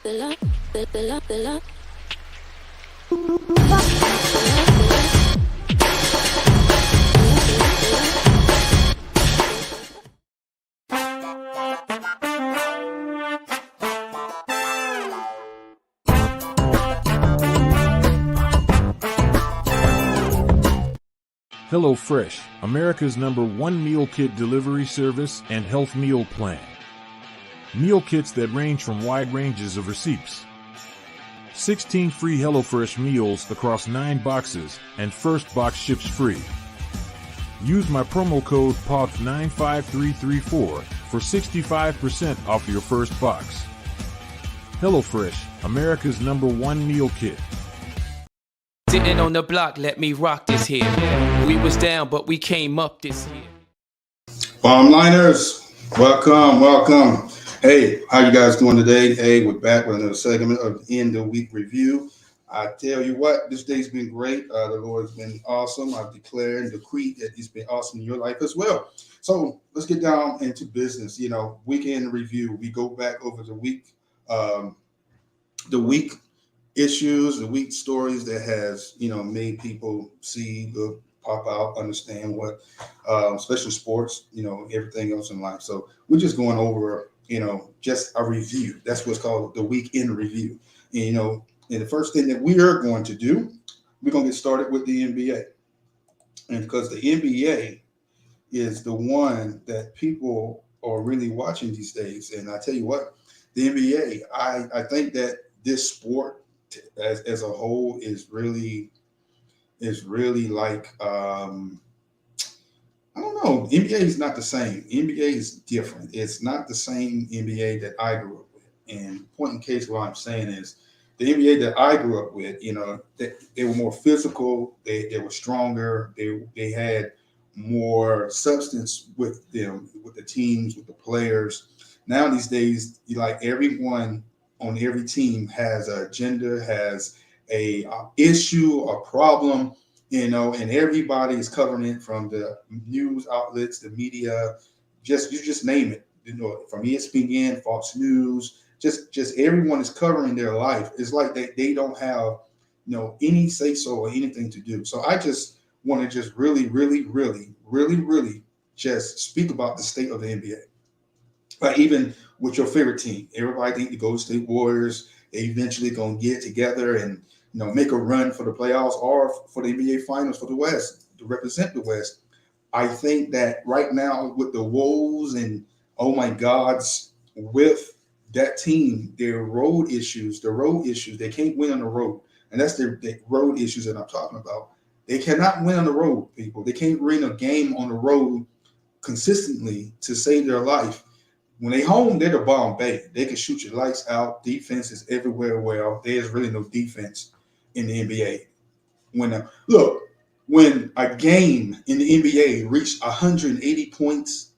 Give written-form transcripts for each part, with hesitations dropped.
HelloFresh, America's #1 meal kit delivery service and health meal plan. Meal kits that range from wide ranges of receipts. 16 free HelloFresh meals across 9 boxes, and first box ships free. Use my promo code POP95334 for 65% off your first box. HelloFresh, America's #1 meal kit. Sitting on the block, let me rock this here. We was down, but we came up this year. Liners, welcome. Hey, how you guys doing today? Hey, we're back with another segment of End of Week Review. I tell you what, this day's been great. The Lord's been awesome. I've declared and decreed that He's been awesome in your life as well. So let's get down into business. Weekend review. We go back over the week issues, the week stories that has, made people see, pop out, understand what, especially sports, everything else in life. So we're just going over, just a review. That's what's called the week in review. And, and the first thing that we are going to do, we're going to get started with the NBA. And because the NBA is the one that people are really watching these days. And I tell you what, the NBA, I think that this sport, as a whole is really like I don't know. NBA is not the same. NBA is different. It's not the same NBA that I grew up with. And point in case, what I'm saying is the NBA that I grew up with, they were more physical. They were stronger. They had more substance with them, with the teams, with the players. Now these days, like everyone on every team has an agenda, has a issue, a problem, and everybody is covering it, from the news outlets, the media, you just name it, from ESPN, Fox News, just everyone is covering their life. It's like they don't have, any say so or anything to do. So I just want to just really just speak about the state of the NBA. Like even with your favorite team, everybody think the Golden State Warriors, they eventually gonna get together and make a run for the playoffs or for the NBA Finals for the West, to represent the West. I think that right now with the woes and oh my gods with that team, their road issues, they can't win on the road, and that's the road issues that I'm talking about. They cannot win on the road, people. They can't win a game on the road consistently to save their life. When they home, they're the Bombay. They can shoot your lights out. Defense is everywhere. Well, there's really no defense in the NBA. When a game in the NBA reached 180 points,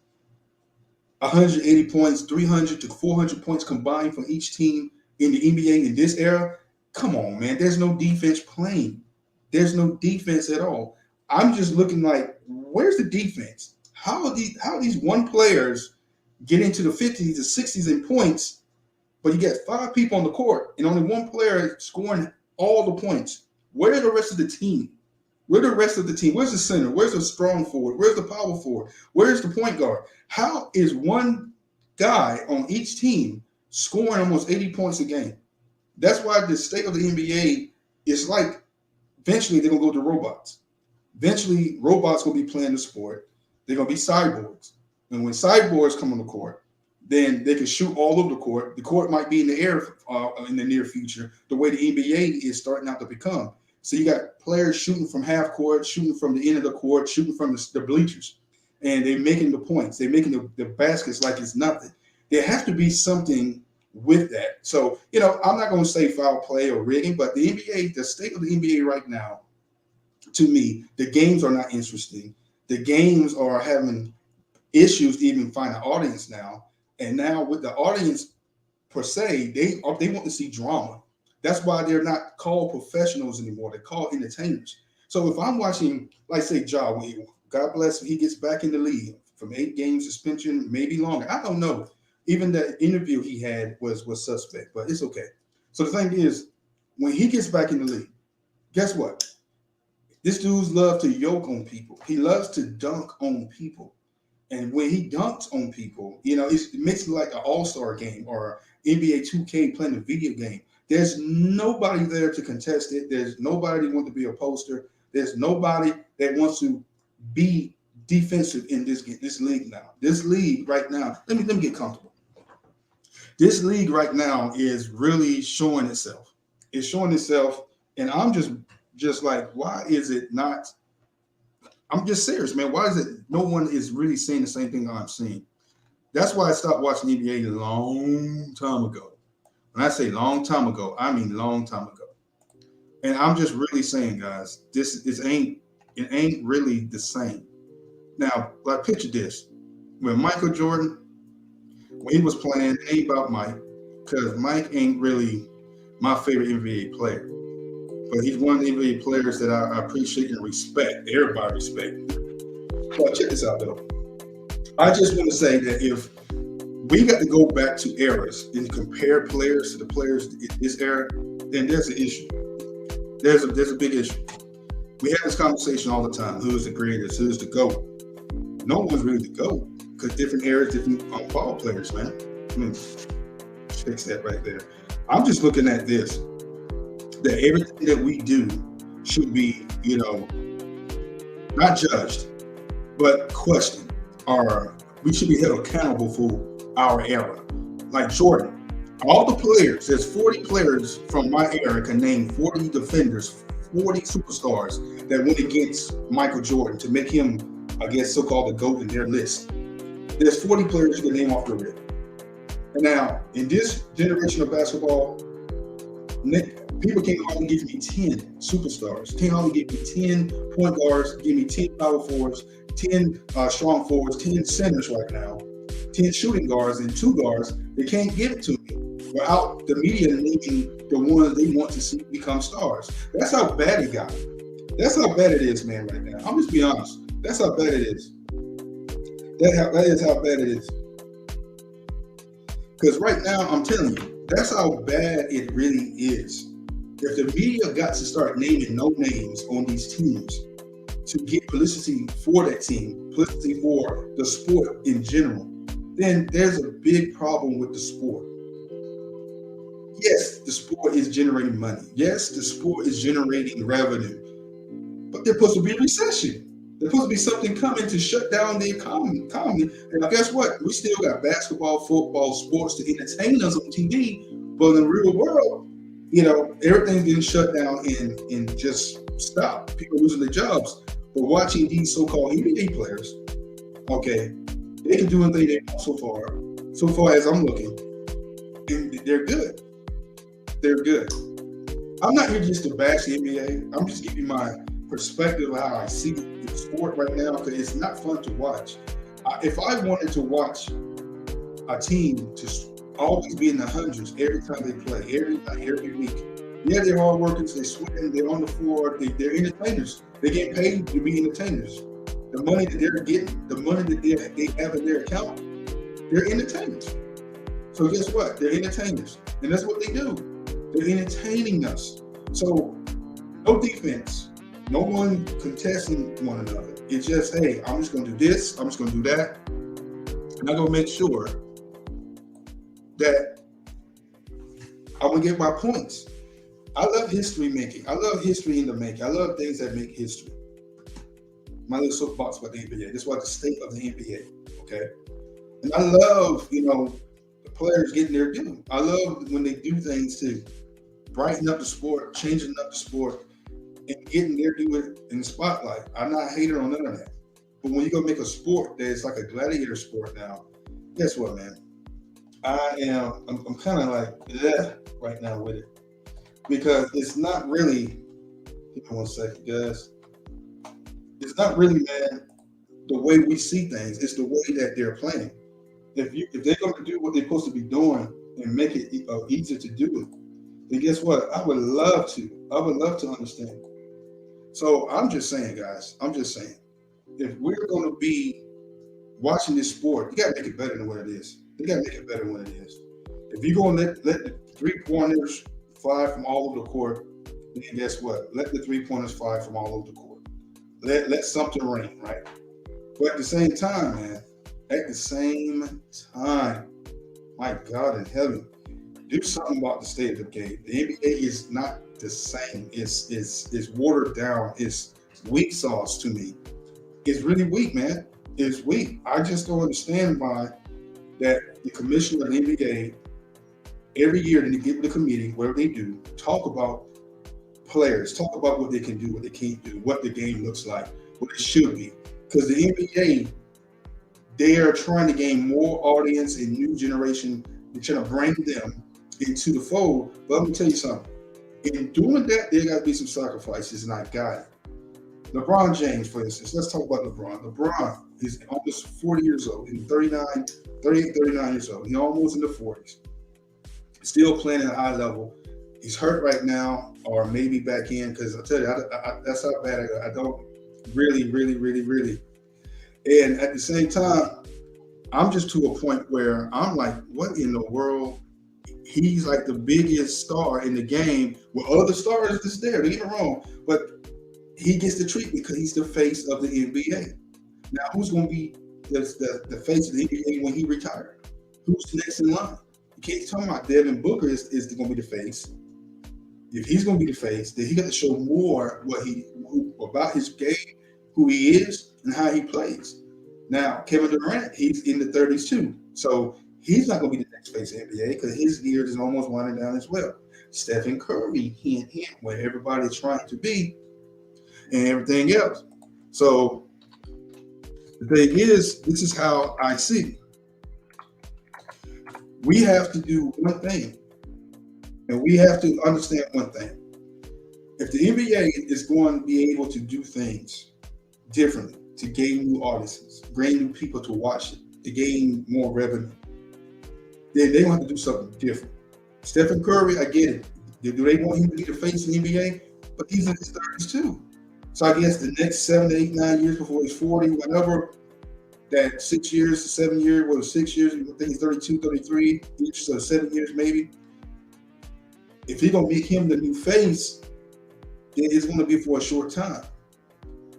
300 to 400 points combined from each team in the NBA in this era, come on, man. There's no defense playing. There's no defense at all. I'm just looking like, where's the defense? How are these one players get into the 50s to 60s in points, but you get 5 people on the court and only one player scoring all the points? Where are the rest of the team? Where's the center? Where's the strong forward? Where's the power forward? Where's the point guard? How is one guy on each team scoring almost 80 points a game? That's why the state of the NBA is like, eventually they're going to go to robots. Eventually, robots will be playing the sport. They're going to be cyborgs. And when cyborgs come on the court, then they can shoot all over the court. The court might be in the air in the near future, the way the NBA is starting out to become. So you got players shooting from half court, shooting from the end of the court, shooting from the bleachers. And they're making the points. They're making the baskets like it's nothing. There has to be something with that. So, I'm not going to say foul play or rigging, but the NBA, the state of the NBA right now, to me, the games are not interesting. The games are having issues to even find an audience now. And now with the audience per se, they want to see drama. That's why they're not called professionals anymore. They're called entertainers. So if I'm watching, like say Ja, God bless him, he gets back in the league from 8 game suspension, maybe longer. I don't know. Even the interview he had was suspect, but it's okay. So the thing is, when he gets back in the league, guess what? This dude's love to yoke on people. He loves to dunk on people. And when he dunks on people, it makes it like an all-star game or NBA 2K playing a video game. There's nobody there to contest it. There's nobody that wants to be a poster. There's nobody that wants to be defensive in this league now. This league right now, let me get comfortable. This league right now is really showing itself. It's showing itself, and I'm just like, why is it not? I'm just serious, man. Why is it no one is really saying the same thing I'm seeing? That's why I stopped watching NBA a long time ago. When I say long time ago, I mean long time ago. And I'm just really saying, guys, it ain't really the same. Now, like picture this. When Michael Jordan, when he was playing, it ain't about Mike, because Mike ain't really my favorite NBA player. But he's one of the NBA players that I appreciate and respect. Everybody respect. But check this out, though. I just want to say that if we got to go back to eras and compare players to the players in this era, then there's an issue. There's a big issue. We have this conversation all the time. Who's the greatest? Who's the GOAT? No one's really the GOAT, because different eras, different ball players, man. Fix that right there. I'm just looking at this. That everything that we do should be, not judged, but questioned, or we should be held accountable for our era. Like Jordan, all the players, there's 40 players from my era can name 40 defenders, 40 superstars that went against Michael Jordan to make him, I guess, so-called the GOAT in their list. There's 40 players you can name off the rip. And now, in this generation of basketball, people can only give me 10 superstars. Can only give me 10 point guards, give me 10 power forwards, 10 strong forwards, 10 centers right now, 10 shooting guards, and 2 guards. They can't give it to me without the media naming the ones they want to see become stars. That's how bad it got. That's how bad it is, man, right now. I'm just being honest. That's how bad it is. That is how bad it is. Because right now, I'm telling you, that's how bad it really is. If the media got to start naming no names on these teams to get publicity for that team, publicity for the sport in general, then there's a big problem with the sport. Yes, the sport is generating money. Yes, the sport is generating revenue. But there's supposed to be a recession. There's supposed to be something coming to shut down the economy. And guess what? We still got basketball, football, sports to entertain us on TV, but in the real world, everything's getting shut down and just stop. People losing their jobs. But watching these so-called NBA players, okay, they can do anything they want so far as I'm looking. And they're good. They're good. I'm not here just to bash the NBA. I'm just giving you my perspective of how I see the sport right now, because it's not fun to watch. If I wanted to watch a team to always be in the hundreds every time they play, every night, every week, yeah, they're hard workers, they're sweating, they're on the floor, they're entertainers. They get paid to be entertainers. The money that they're getting, the money that they have in their account, they're entertainers. So guess what? They're entertainers. And that's what they do. They're entertaining us. So no defense. No one contesting one another. It's just, hey, I'm just going to do this. I'm just going to do that. And I'm going to make sure that I'm going to get my points. I love history making. I love history in the making. I love things that make history. My little soapbox about the NBA. This is what the state of the NBA. Okay. And I love, the players getting their due. I love when they do things to brighten up the sport, changing up the sport, and getting their due in the spotlight. I'm not a hater on none of that. But when you go make a sport that is like a gladiator sport now, guess what, man? I'm kind of like right now with it. Because it's not really, give me one second, guys. It's not really, man, the way we see things. It's the way that they're playing. If they're going to do what they're supposed to be doing and make it easier to do it, then guess what? I would love to understand. So I'm just saying, guys, if we're going to be watching this sport, you got to make it better than what it is. They got to make it better than what it is. If you're going to let the 3-pointers fly from all over the court, then guess what? Let the 3-pointers fly from all over the court. Let something rain, right? But at the same time, man, my God in heaven, do something about the state of the game. The NBA is not the same. It's watered down. It's weak sauce to me. It's really weak, man. It's weak. I just don't understand why that the commissioner of the NBA every year they get with the committee, whatever they do, talk about players, talk about what they can do, what they can't do, what the game looks like, what it should be. Because the NBA, they are trying to gain more audience and new generation. They're trying to bring them into the fold. But let me tell you something. In doing that, there got to be some sacrifices, and I got it. LeBron James, for instance, let's talk about LeBron. LeBron is almost 40 years old. He's 38, 39 years old. He's almost in the 40s. Still playing at a high level. He's hurt right now, or maybe back in, because I tell you, that's how bad I don't really. And at the same time, I'm just to a point where I'm like, what in the world? He's like the biggest star in the game with other stars that's there. Don't get me wrong, but he gets the treatment because he's the face of the NBA. Now, who's going to be the face of the NBA when he retired? Who's next in line? You can't talk about Devin Booker is going to be the face. If he's going to be the face, then he got to show more about his game, who he is, and how he plays. Now, Kevin Durant, he's in the 30s too, so he's not going to be the next face of the NBA because his years is almost winding down as well. Stephen Curry, hint, where everybody's trying to be, and everything else. So the thing is, this is how I see it. We have to do one thing, and we have to understand one thing. If the NBA is going to be able to do things differently, to gain new audiences, bring new people to watch it, to gain more revenue, then they want to do something different. Stephen Curry, I get it. Do they want him to be the face of the NBA? But he's in his 30s too. So I guess the next 7 to 8, 9 years before he's 40, whatever, that 6 years to 7 years, well, 6 years, I think he's 32, 33, so 7 years maybe. If he's going to make him the new face, then it's going to be for a short time.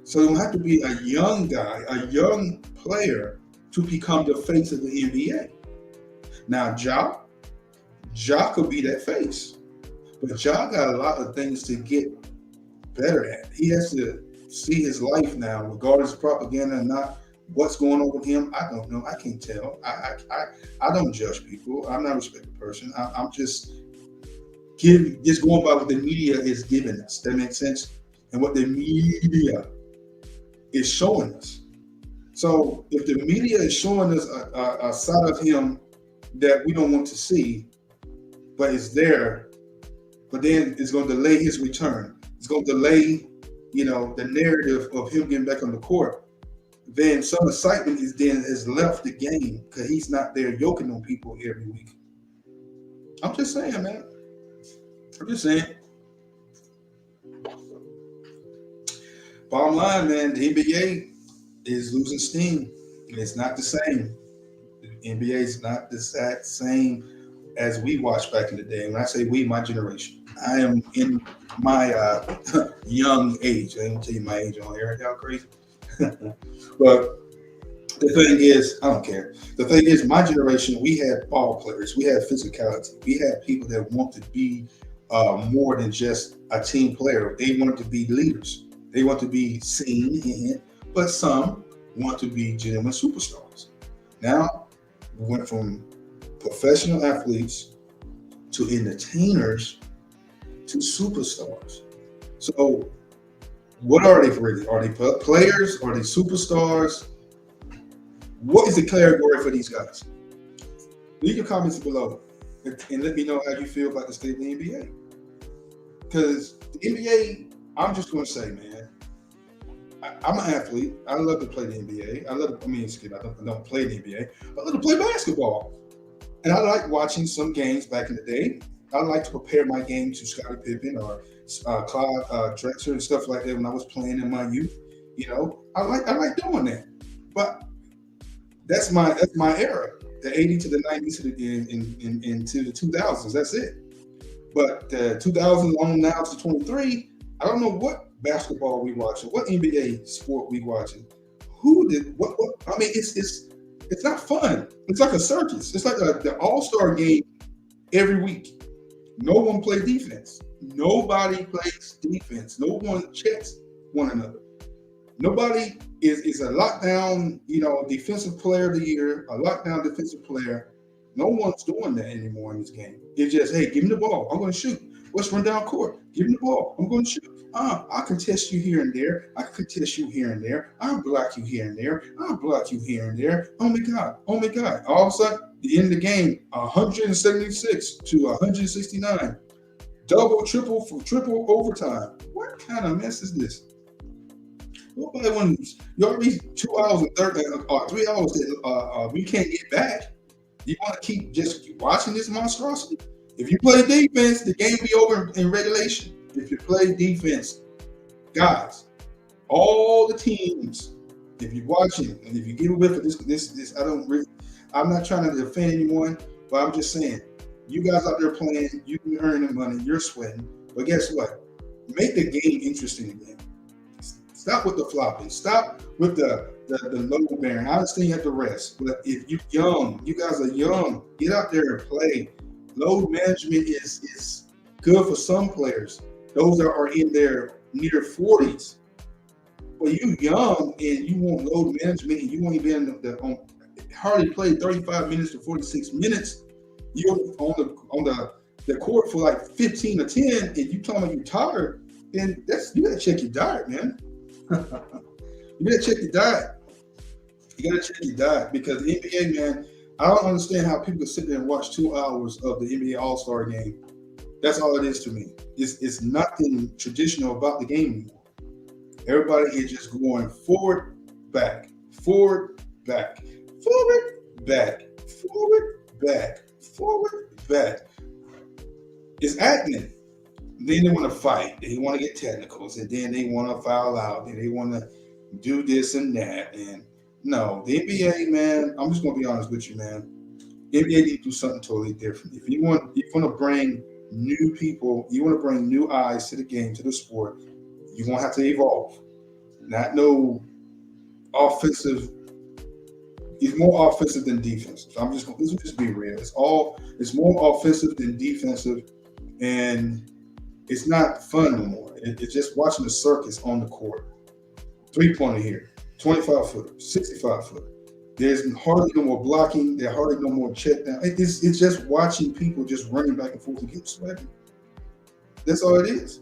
So it will have to be a young guy, a young player to become the face of the NBA. Now, Ja could be that face. But Ja got a lot of things to get better at. He has to see his life now, regardless of propaganda or not. What's going on with him, I don't know. I can't tell. I don't judge people. I'm not a respected person. I'm just going by what the media is giving us. That makes sense? And what the media is showing us. So if the media is showing us a side of him that we don't want to see, but it's there, but then it's going to delay his return. It's going to delay, the narrative of him getting back on the court. Then some excitement has left the game because he's not there yoking on people every week. I'm just saying, man. I'm just saying. Bottom line, man, the NBA is losing steam. It's not the same. The NBA is not the same as we watched back in the day. When I say we, my generation. I am in my young age. I didn't tell you my age on air. Y'all crazy? But the thing is, I don't care. The thing is, my generation, we had ball players. We had physicality. We had people that want to be more than just a team player. They wanted to be leaders. They want to be seen, but some want to be genuine superstars. Now, we went from professional athletes to entertainers to superstars. So what are they really? Are they players? Are they superstars? What is the category for these guys? Leave your comments below and let me know how you feel about the state of the NBA. Because the NBA, I'm just going to say, man, I'm an athlete. I love to play the NBA. I don't play the NBA. I love to play basketball. And I like watching some games back in the day. I like to compare my game to Scottie Pippen or Clyde Drexler and stuff like that when I was playing in my youth. I like doing that. But that's my era. the 80s to the 90s into the 2000s. That's it. But 2000 on now to 23, I don't know what basketball we watching, what NBA sport we watching. Who did what? I mean, it's not fun. It's like a circus. It's like the All-Star game every week. No one plays defense. Nobody plays defense. No one checks one another. Nobody is a lockdown, defensive player of the year, a lockdown defensive player. No one's doing that anymore in this game. It's just, hey, give me the ball. I'm going to shoot. Let's run down court. Give me the ball. I'm going to shoot. I can test you here and there. I can test you here and there. I'll block you here and there. I'll block you here and there. Oh, my God. Oh, my God. All of a sudden, the end of the game, 176 to 169. Double, triple overtime. What kind of mess is this? Nobody wants. You already 2 hours and 3 hours that we can't get back. You want to keep watching this monstrosity? If you play defense, the game be over in regulation. If you play defense, guys, all the teams, if you're watching and if you get away for this, I'm not trying to defend anyone, but I'm just saying, you guys out there playing, you can earn the money, you're sweating, but guess what? Make the game interesting again. Stop with the flopping. Stop with the load bearing. I understand you have to rest, but if you're young, you guys are young, get out there and play. Load management is good for some players. Those that are in their near 40s. But you young and you want load management and you won't even hardly play 35 minutes to 46 minutes. You're on the court for like 15 or 10 and you talking about you're tired, then you gotta check your diet, man. You gotta check your diet. You gotta check your diet because the NBA, man, I don't understand how people sit there and watch 2 hours of the NBA All-Star game. That's all it is to me. It's nothing traditional about the game anymore. Everybody is just going forward, back, forward, back, forward, back, forward, back, forward, back. It's acting. Then they want to fight. They want to get technicals, and then they want to foul out, and they want to do this and that. And no, the NBA, man, I'm just going to be honest with you, man. The NBA needs to do something totally different. If you want to bring new people, you want to bring new eyes to the game, to the sport, you're going to have to evolve. Not no offensive. It's more offensive than defensive. Let's just be real. It's more offensive than defensive, and it's not fun no more. It's just watching the circus on the court. 3-pointer here, 25-footer, 65-footer. There's hardly no more blocking. There's hardly no more check down. It's just watching people just running back and forth and get sweating. That's all it is.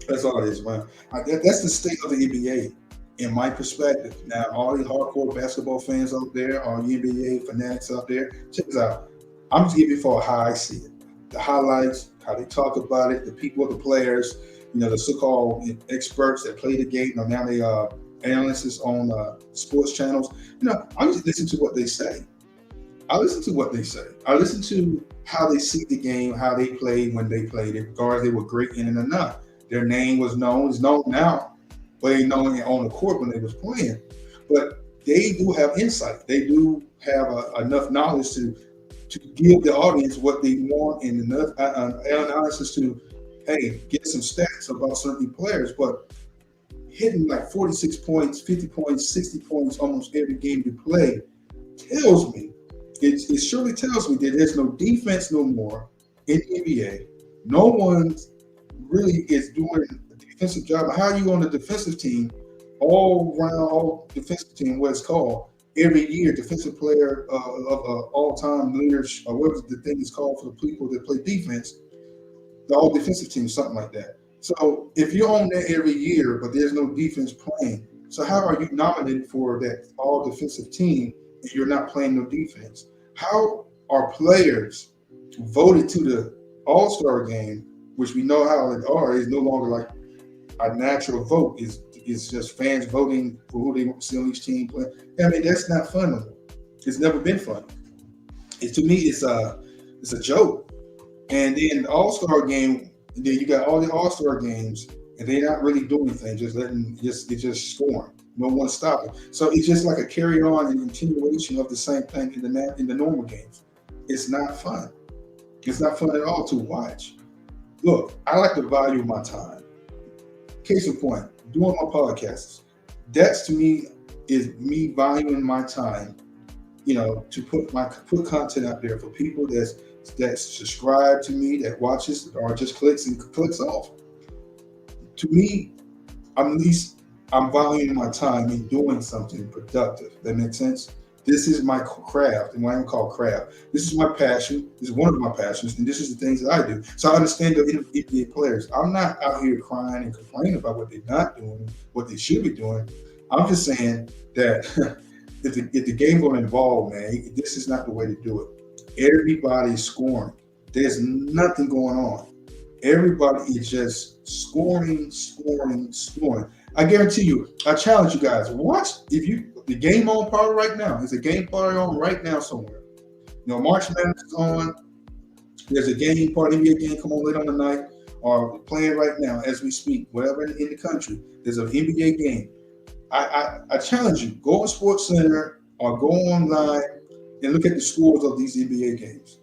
That's all it is, man. That's the state of the NBA, in my perspective. Now, all the hardcore basketball fans out there, all the NBA fanatics out there, check this out. I'm just giving you for how I see it. The highlights, how they talk about it, the people, the players, the so-called experts that play the game. Now they analysts on sports channels. I just listen to what they say. I listen to how they see the game, how they played when they played it, regardless they were great in it or not. Their name is known now, but they known on the court when they was playing. But they do have insight. They do have enough knowledge to give the audience what they want and enough analysis to, hey, get some stats about certain players. But hitting like 46 points, 50 points, 60 points almost every game you play tells me, it surely tells me that there's no defense no more in the NBA. No one really is doing a defensive job. How are you on the defensive team, all defensive team, what it's called, every year, defensive player of all-time leaders, or whatever the thing is called for the people that play defense, the all defensive team, something like that. So if you're on that every year, but there's no defense playing, so how are you nominated for that all defensive team and you're not playing no defense? How are players voted to the All-Star game, which we know how it is no longer like a natural vote? It's just fans voting for who they want to see on each team play. I mean, that's not fun anymore. It's never been fun. To me, it's a joke. And then the All-Star game, then you got all the All-Star games, and they're not really doing anything, just scoring. No one stopping. So it's just like a carry on and continuation of the same thing in the normal games. It's not fun. It's not fun at all to watch. Look, I like to value my time. Case in point, doing my podcasts. That's to me is me valuing my time, to put content out there for people that subscribe to me, that watches or just clicks off. To me, I'm valuing my time in doing something productive. That makes sense? This is my craft, and what I call craft. This is my passion. This is one of my passions, and this is the things that I do. So I understand the NBA players. I'm not out here crying and complaining about what they're not doing, what they should be doing. I'm just saying that if the game going to involve, man, this is not the way to do it. Everybody's scoring. There's nothing going on. Everybody is just scoring. I guarantee you, I challenge you guys, watch the game on probably right now. There's a game probably on right now somewhere. March Madness is on. There's a game, part of the NBA game, come on late on the night, or playing right now as we speak, wherever in the country. There's an NBA game. I challenge you, go on SportsCenter or go online and look at the scores of these NBA games.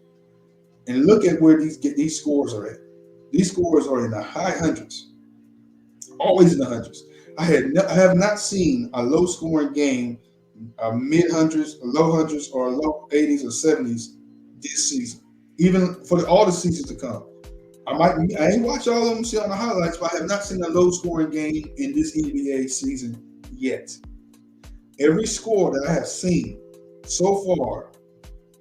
And look at where these scores are at. These scores are in the high hundreds. Always in the hundreds. I have not seen a low scoring game, mid hundreds, low hundreds, or low 80s or 70s this season. Even for all the seasons to come. I ain't watched all of them, see on the highlights, but I have not seen a low scoring game in this NBA season yet. Every score that I have seen so far,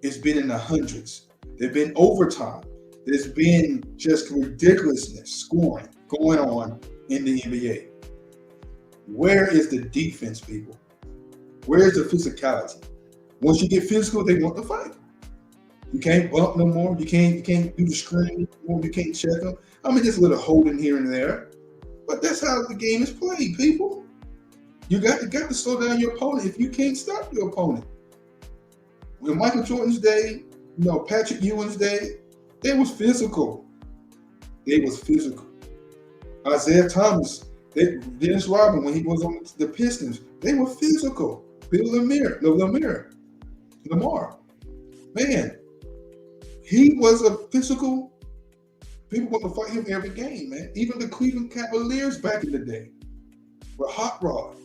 it's been in the hundreds. There've been overtime. There's been just ridiculousness scoring going on in the NBA. Where is the defense, people? Where is the physicality? Once you get physical, they want to fight. You can't bump no more. You can't do the screen anymore. You can't check them. I mean, there's a little holding here and there, but that's how the game is played, people. You got to slow down your opponent if you can't stop your opponent. When Michael Jordan's day, Patrick Ewing's day, they was physical. Isaiah Thomas, Dennis Rodman, when he was on the Pistons, they were physical. Bill Lamar. Man, he was a physical. People want to fight him every game, man. Even the Cleveland Cavaliers back in the day were hot rod.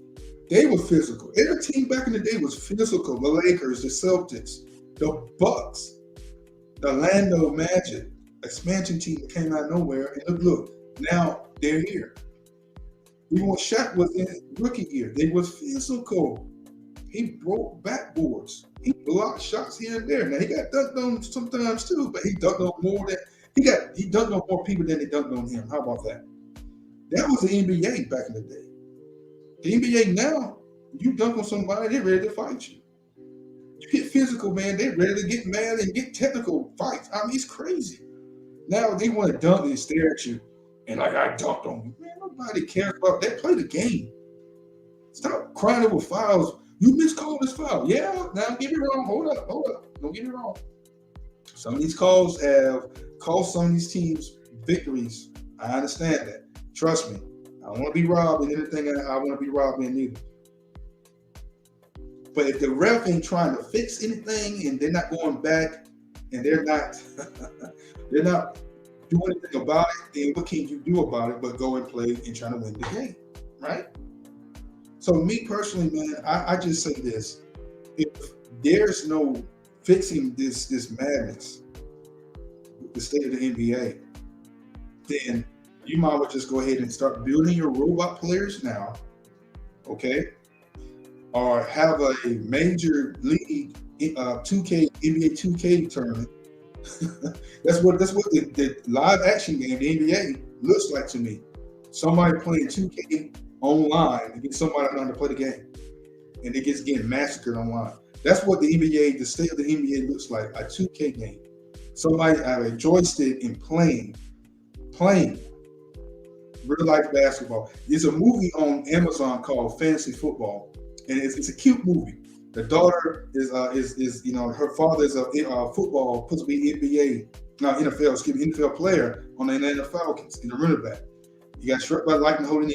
They were physical. Every team back in the day was physical. The Lakers, the Celtics, the Bucks, the Orlando Magic, expansion team that came out of nowhere. And look, now they're here. Even when Shaq was in rookie year, they was physical. He broke backboards. He blocked shots here and there. Now he got dunked on sometimes too, but he dunked on more people than they dunked on him. How about that? That was the NBA back in the day. The NBA now, you dunk on somebody, they're ready to fight you. You get physical, man, they're ready to get mad and get technical fights. I mean, it's crazy. Now they want to dunk and stare at you and I dunked on you. Man, nobody cares about that. Play the game. Stop crying over fouls. You miscalled this foul. Yeah, now get me wrong. Hold up. Don't get me wrong. Some of these calls have cost some of these teams victories. I understand that. Trust me. I don't want to be robbed in anything I want to be robbed in either. But if the ref ain't trying to fix anything and they're not going back and they're not doing anything about it, then what can you do about it but go and play and try to win the game, right? So me personally, man, I just say this. If there's no fixing this madness, the state of the NBA, then you might as well just go ahead and start building your robot players now, okay? Or have a major league 2K NBA 2K tournament. That's what the live action game, the NBA, looks like to me. Somebody playing 2K online and get somebody on to play the game, and it gets getting massacred online. That's what the NBA, the state of the NBA looks like, a 2K game. Somebody have a joystick and playing real life basketball. There's a movie on Amazon called Fantasy Football, and it's a cute movie. The daughter is her father is a football, supposed to be NFL player on the Atlanta Falcons in the running back. He got struck by lightning holding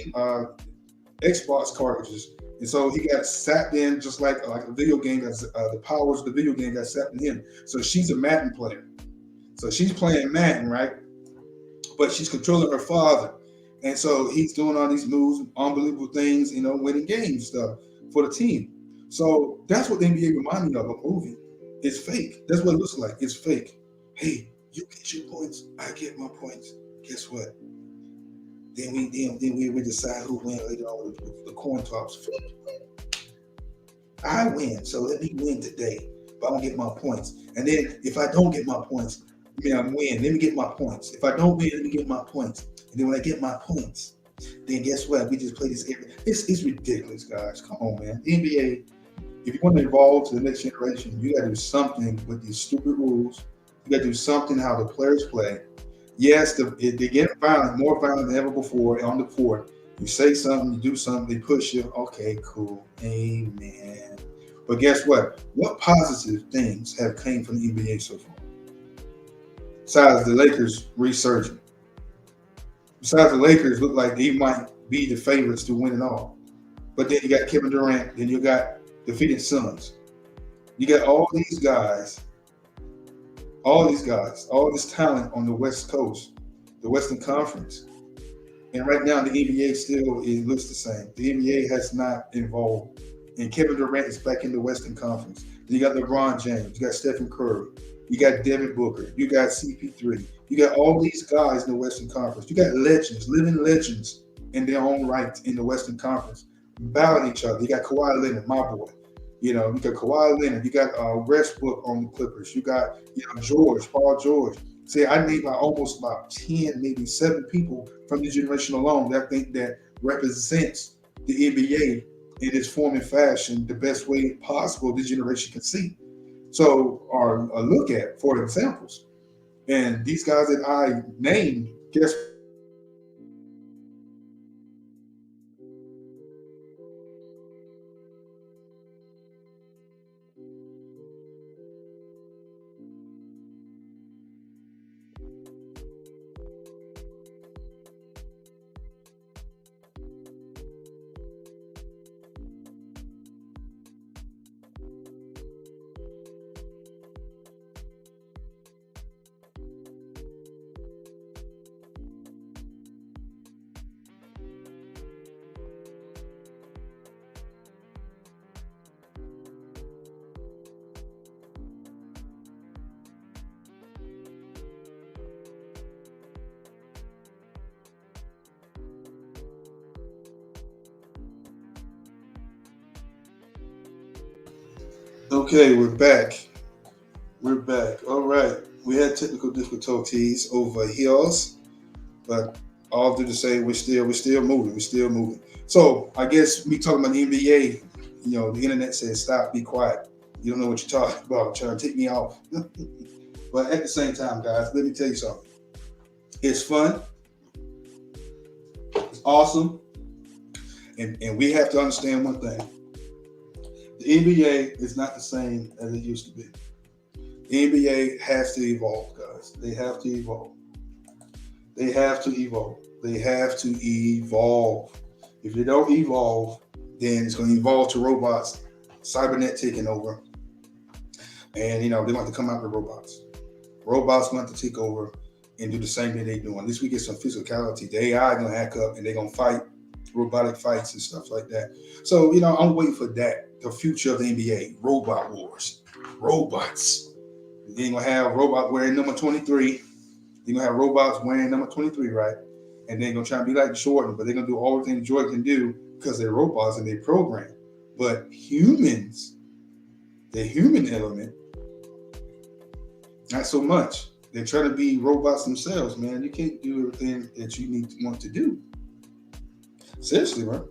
Xbox cartridges, And so he got sapped in just like a video game. That's the powers of the video game got sapped in him. So she's a Madden player. So she's playing Madden, right? But she's controlling her father. And so he's doing all these moves, unbelievable things, winning games stuff for the team. So that's what the NBA reminded me of, a movie. It's fake. That's what it looks like. It's fake. Hey, you get your points, I get my points. Guess what? Then we decide who wins later on with the coin toss. I win, so let me win today. But I don't get my points. And then if I don't get my points, I win. Let me get my points. If I don't win, let me get my points. And then when I get my points, then guess what? We just play this every. It's ridiculous, guys. Come on, man. The NBA, if you want to evolve to the next generation, you got to do something with these stupid rules. You got to do something how the players play. Yes, they get violent, more violent than ever before on the court. You say something, you do something, they push you. Okay, cool. Amen. But guess what? What positive things have came from the NBA so far? Besides the Lakers resurging. Besides the Lakers look like they might be the favorites to win it all. But then you got Kevin Durant, then you got the Phoenix Suns. You got all these guys, all this talent on the West Coast, the Western Conference. And right now the NBA still looks the same. The NBA has not evolved. And Kevin Durant is back in the Western Conference. Then you got LeBron James, you got Stephen Curry, you got Devin Booker, you got CP3, you got all these guys in the Western Conference. You got legends, living legends in their own right in the Western Conference, battling each other. You got Kawhi Leonard, my boy. You got Kawhi Leonard. You got Westbrook on the Clippers. You got Paul George. See, I need almost about 10, maybe 7 people from this generation alone that I think that represents the NBA in its form and fashion the best way possible this generation can see. So, or look at for examples. And these guys that I named, guess Okay, we're back. We're back. All right. We had technical difficulties over here, but all due to say we're still moving. We're still moving. So I guess me talking about the NBA, the internet says stop, be quiet. You don't know what you're talking about, trying to take me off. But at the same time, guys, let me tell you something. It's fun. It's awesome. And we have to understand one thing. The NBA is not the same as it used to be. The NBA has to evolve, guys. They have to evolve. They have to evolve. They have to evolve. If they don't evolve, then it's going to evolve to robots, cybernet taking over. And, they want to come out with robots. Robots want to take over and do the same thing they're doing. At least we get some physicality. The AI going to hack up and they're going to fight robotic fights and stuff like that. So, I'm waiting for that. The future of the NBA, robot wars, robots. You're going to have robots wearing number 23. You're going to have robots wearing number 23, right? And they're going to try to be like Jordan, but they're going to do all the things Jordan can do because they're robots and they program. But humans, the human element, not so much. They're trying to be robots themselves, man. You can't do everything that you want to do. Seriously, right?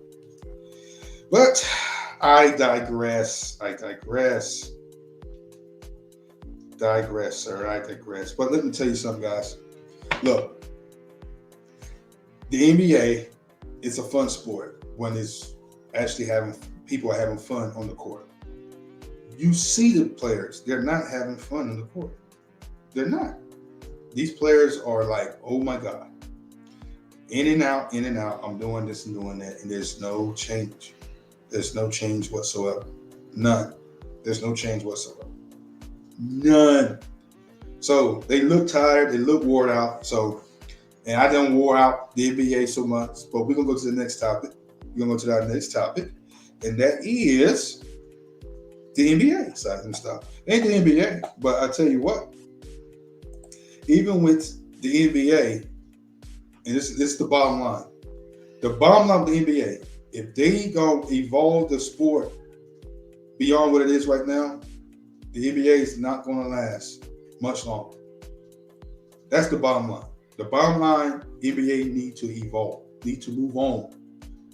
But I digress, sir. I digress. But let me tell you something, guys. Look, the NBA is a fun sport when it's actually people are having fun on the court. You see the players, they're not having fun on the court. They're not. These players are like, oh my God. In and out, I'm doing this and doing that, and there's no change. There's no change whatsoever. None. There's no change whatsoever. None. So they look tired. They look wore out. So, and I done wore out the NBA so much. But we're gonna go to the next topic. We're gonna go to our next topic, and that is the NBA side of stuff. Ain't the NBA, but I tell you what. Even with the NBA, and this is the bottom line. The bottom line of the NBA, if they gonna evolve the sport beyond what it is right now, the NBA is not gonna last much longer. That's the bottom line. The bottom line, NBA need to evolve, need to move on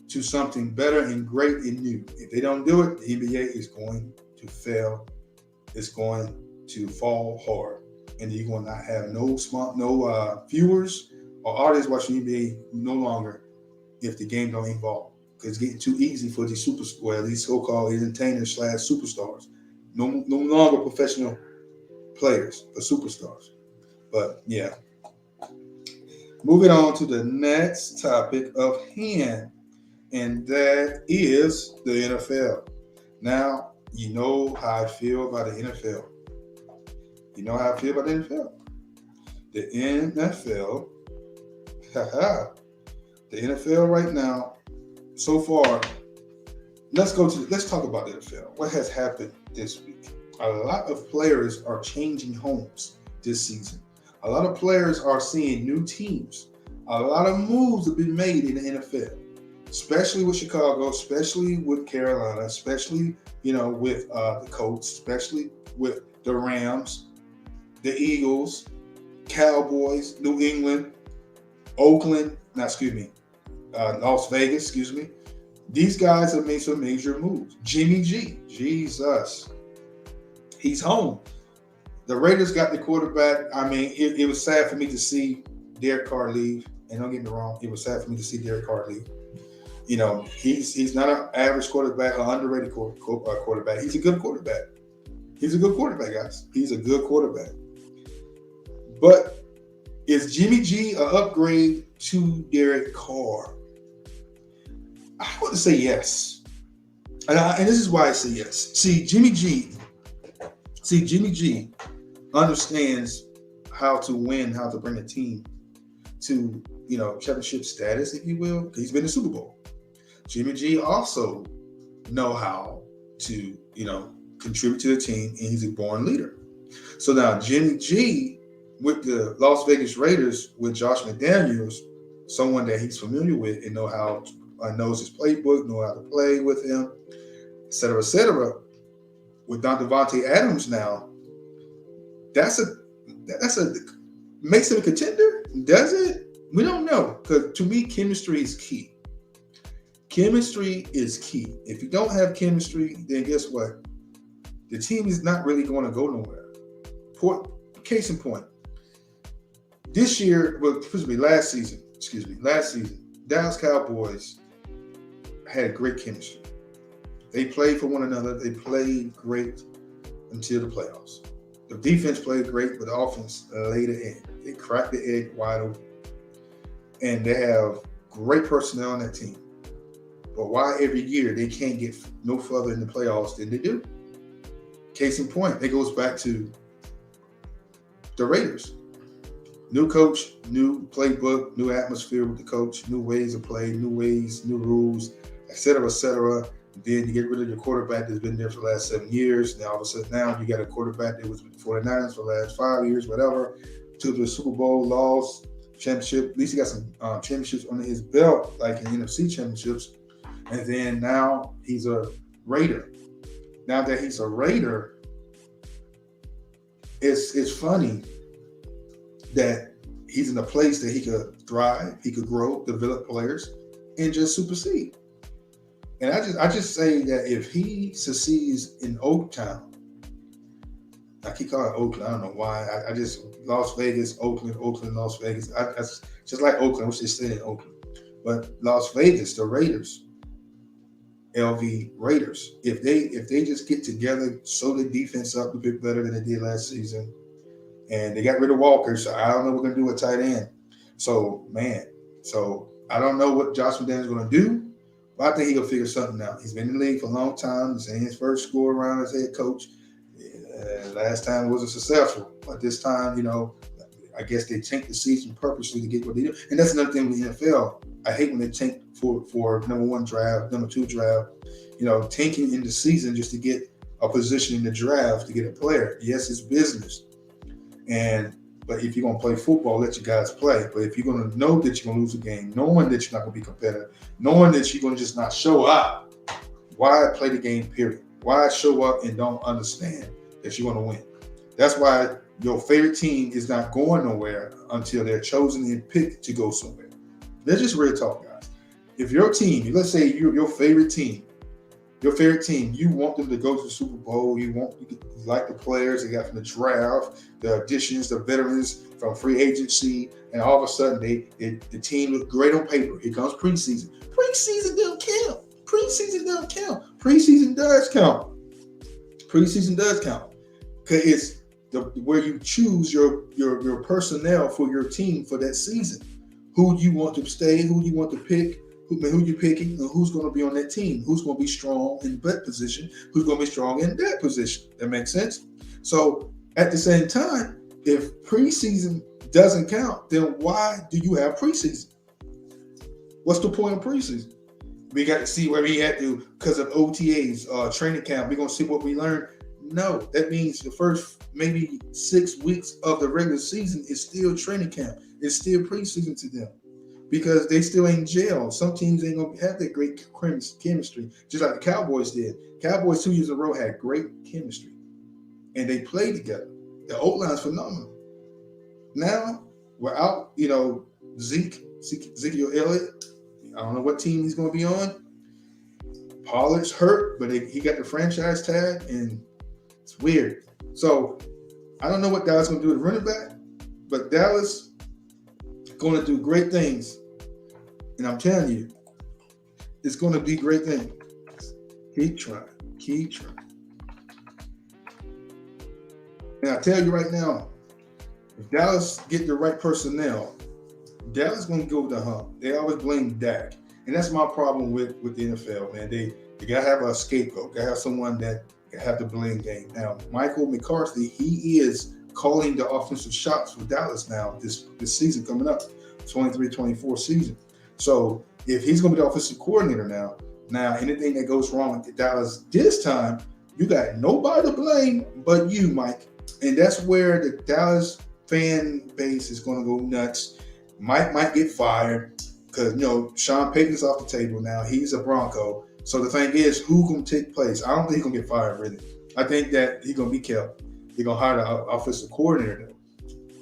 to something better and great and new. If they don't do it, the NBA is going to fail. It's going to fall hard. And you're going to not have no viewers or artists watching NBA no longer if the game don't evolve. Because it's getting too easy for these these so-called entertainers / superstars. No longer professional players, but superstars. But yeah. Moving on to the next topic of hand, and that is the NFL. Now, you know how I feel about the NFL. You know how I feel about the NFL. The NFL, the NFL right now, so far, let's talk about the NFL. What has happened this week? A lot of players are changing homes this season. A lot of players are seeing new teams. A lot of moves have been made in the NFL, especially with Chicago, especially with Carolina, especially, with the Colts, especially with the Rams, the Eagles, Cowboys, New England, Las Vegas, These guys have made some major moves. Jimmy G, Jesus, he's home. The Raiders got the quarterback. I mean, it was sad for me to see Derek Carr leave. And don't get me wrong, it was sad for me to see Derek Carr leave. He's not an average quarterback, an underrated quarterback. He's a good quarterback. He's a good quarterback, guys. He's a good quarterback. But is Jimmy G an upgrade to Derek Carr? I want to say yes. And this is why I say yes. See, Jimmy G understands how to win, how to bring a team to, championship status, if you will. He's been in the Super Bowl. Jimmy G also know how to, contribute to the team, and he's a born leader. So now Jimmy G with the Las Vegas Raiders, with Josh McDaniels, someone that he's familiar with and knows his playbook, know how to play with him, et cetera, et cetera. With Davante Adams now, that's a makes him a contender. Does it? We don't know, because to me, chemistry is key. Chemistry is key. If you don't have chemistry, then guess what? The team is not really going to go nowhere. Case in point. Last season, Dallas Cowboys had great chemistry. They played for one another. They played great until the playoffs. The defense played great, but the offense laid the egg. They cracked the egg wide open. And they have great personnel on that team. But why every year they can't get no further in the playoffs than they do? Case in point, it goes back to the Raiders. New coach, new playbook, new atmosphere with the coach, new ways of play, new ways, new rules, et cetera, et cetera. Then you get rid of your quarterback that's been there for the last 7 years. Now all of a sudden you got a quarterback that was with the 49ers for the last 5 years, whatever. Took the Super Bowl, lost championship. At least he got some championships under his belt, like in NFC championships. And then now he's a Raider. Now that he's a Raider, it's funny that he's in a place that he could thrive, he could grow, develop players, and just supersede. And I just say that if he succeeds in Oaktown, I keep calling it Oakland. I don't know why. I just Las Vegas, Oakland, Las Vegas. I just like Oakland. I wish they stayed in Oakland. But Las Vegas, the Raiders, LV Raiders, if they just get together, sew the defense up a bit better than they did last season, and they got rid of Walker, so I don't know what we're gonna do with tight end. So I don't know what Josh McDaniels is gonna do, But I think he'll figure something out. He's been in the league for a long time. He's in his first go around as head coach. Last time it wasn't successful, but this time, I guess they tank the season purposely to get what they do. And that's another thing with the NFL. I hate when they tank for number 1 draft, number 2 draft, tanking in the season just to get a position in the draft to get a player. Yes, it's business. But if you're going to play football, let your guys play. But if you're going to know that you're going to lose a game, knowing that you're not going to be competitive, knowing that you're going to just not show up, why play the game, period? Why show up and don't understand that you're going to win? That's why your favorite team is not going nowhere until they're chosen and picked to go somewhere. Let's just real talk, guys. If your team, let's say your favorite team, you want them to go to the Super Bowl, you like the players they got from the draft, the additions, the veterans from free agency, and all of a sudden the team looks great on paper. Here comes preseason. Preseason don't count. Preseason don't count. Preseason does count. Preseason does count. Because it's where you choose your personnel for your team for that season. Who you want to stay, who you want to pick, who you picking, and who's going to be on that team, who's going to be strong in that position, who's going to be strong in that position. That makes sense? So at the same time, if preseason doesn't count, then why do you have preseason? What's the point of preseason? We got to see where we had to, because of OTAs, training camp, we're going to see what we learned. No, that means the first maybe 6 weeks of the regular season is still training camp. It's still preseason to them because they still ain't gel. Some teams ain't going to have that great chemistry, just like the Cowboys did. Cowboys 2 years in a row had great chemistry, and they played together. The O-line's phenomenal. Now, we're out, Ezekiel Elliott. I don't know what team he's going to be on. Pollard's hurt, but he got the franchise tag, and it's weird. So I don't know what Dallas is going to do with running back, but Dallas going to do great things. And I'm telling you, it's going to be great things. Keep trying. Keep trying. And I tell you right now, if Dallas get the right personnel, Dallas is going to go with the hump. They always blame Dak. And that's my problem with the NFL, man. They got to have a scapegoat. Got to have someone that have the blame game. Now, Michael McCarthy, he is calling the offensive shots for Dallas now this season coming up, 23-24 season. So if he's going to be the offensive coordinator now anything that goes wrong with Dallas this time, you got nobody to blame but you, Mike. And that's where the Dallas fan base is going to go nuts. Mike might get fired because, Sean Payton's off the table now. He's a Bronco. So the thing is, who's going to take place? I don't think he's going to get fired, really. I think that he's going to be kept. They're going to hire the offensive coordinator.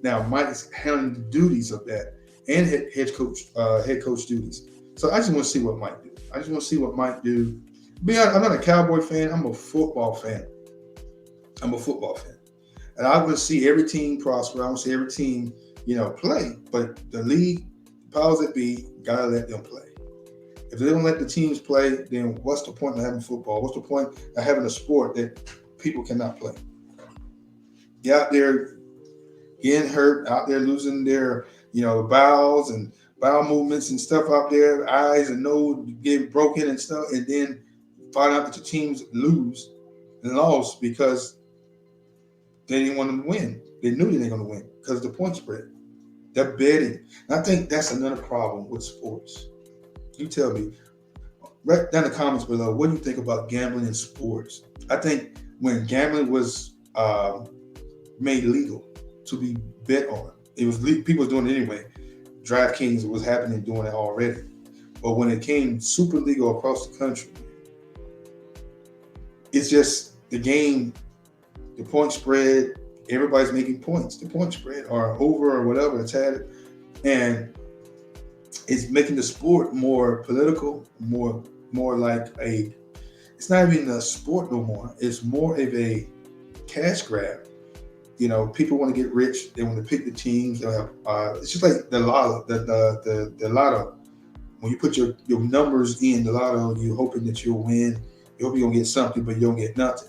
Now, Mike is handling the duties of that and head coach duties. So I just want to see what Mike do. I just want to see what Mike do. Be honest, I'm not a Cowboy fan. I'm a football fan. And I want to see every team prosper. I want to see every team, play. But the league, powers that be, got to let them play. If they don't let the teams play, then what's the point of having football? What's the point of having a sport that people cannot play? You're out there getting hurt, out there losing their, bowels and bowel movements and stuff out there, eyes and nose getting broken and stuff, and then find out that the teams lost because they didn't want them to win. They knew they didn't going to win because of the point spread. They're betting. And I think that's another problem with sports. You tell me, right down in the comments below, what do you think about gambling in sports? I think when gambling was made legal to be bet on, it was people were doing it anyway. DraftKings was happening doing it already. But when it came super legal across the country, it's just the game, the point spread, everybody's making points. The point spread or over or whatever it's had. And it's making the sport more political, more like it's not even a sport no more. It's more of a cash grab. People want to get rich. They want to pick the teams. They'll have, it's just like the lotto, the lotto. When you put your numbers in the lotto, you're hoping that you'll win. You hope you're going to get something, but you don't get nothing.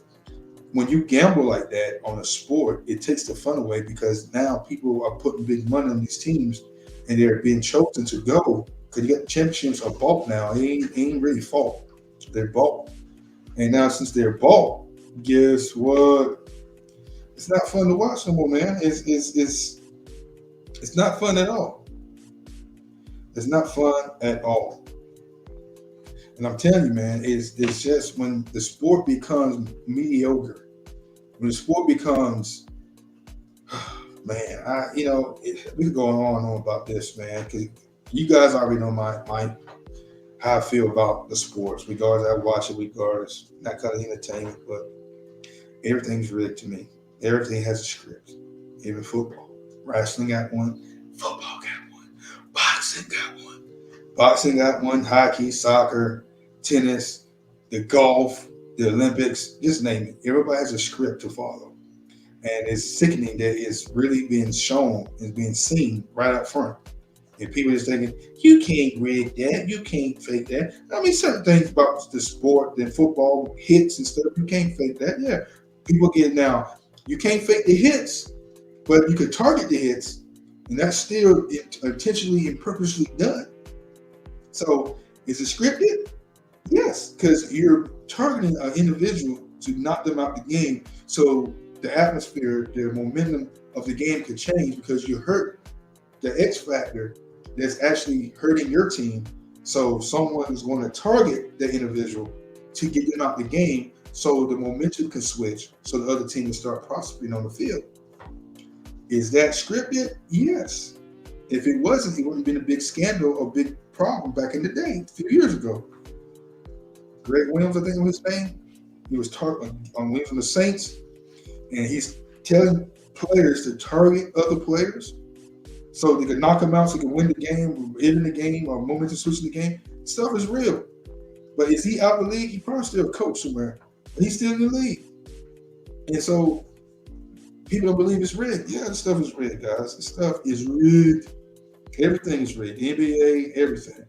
When you gamble like that on a sport, it takes the fun away because now people are putting big money on these teams and they're being chosen to go because you got the championships are bought now. It ain't really fault. They're bought. And now since they're bought, guess what? It's not fun to watch no more, man. It's not fun at all. It's not fun at all. And I'm telling you, man, it's just when the sport becomes mediocre, when the sport becomes, man, we could go on and on about this, man, because you guys already know my how I feel about the sports, regardless. I watch it regardless, not kind of entertainment, but everything's rigged to me. Everything has a script, even football. Wrestling got one, football got one, boxing got one. Boxing got one, hockey, soccer, tennis, the golf, the Olympics, just name it. Everybody has a script to follow. And it's sickening that it's really being shown and being seen right up front. And people just thinking, you can't rig that, you can't fake that. I mean, certain things about the sport, the football, hits and stuff, you can't fake that. Yeah, people get now, you can't fake the hits, but you could target the hits, and that's still intentionally and purposely done. So is it scripted? Yes, because you're targeting an individual to knock them out the game. So the atmosphere, the momentum of the game could change because you hurt the X factor that's actually hurting your team. So someone is going to target the individual to get them out the game so the momentum can switch so the other team can start prospering on the field. Is that scripted? Yes. If it wasn't, it wouldn't have been a big scandal or big problem back in the day, a few years ago. Greg Williams, I think was his name. He was on Williams from the Saints, and he's telling players to target other players so they could knock them out so they could win the game, end the game, or momentum switch the game. Stuff is real. But is he out the league? He probably still a coach somewhere, but he's still in the league. And so people don't believe it's rigged. Yeah, this stuff is rigged, guys. This stuff is rigged. Everything is rigged. The NBA, everything.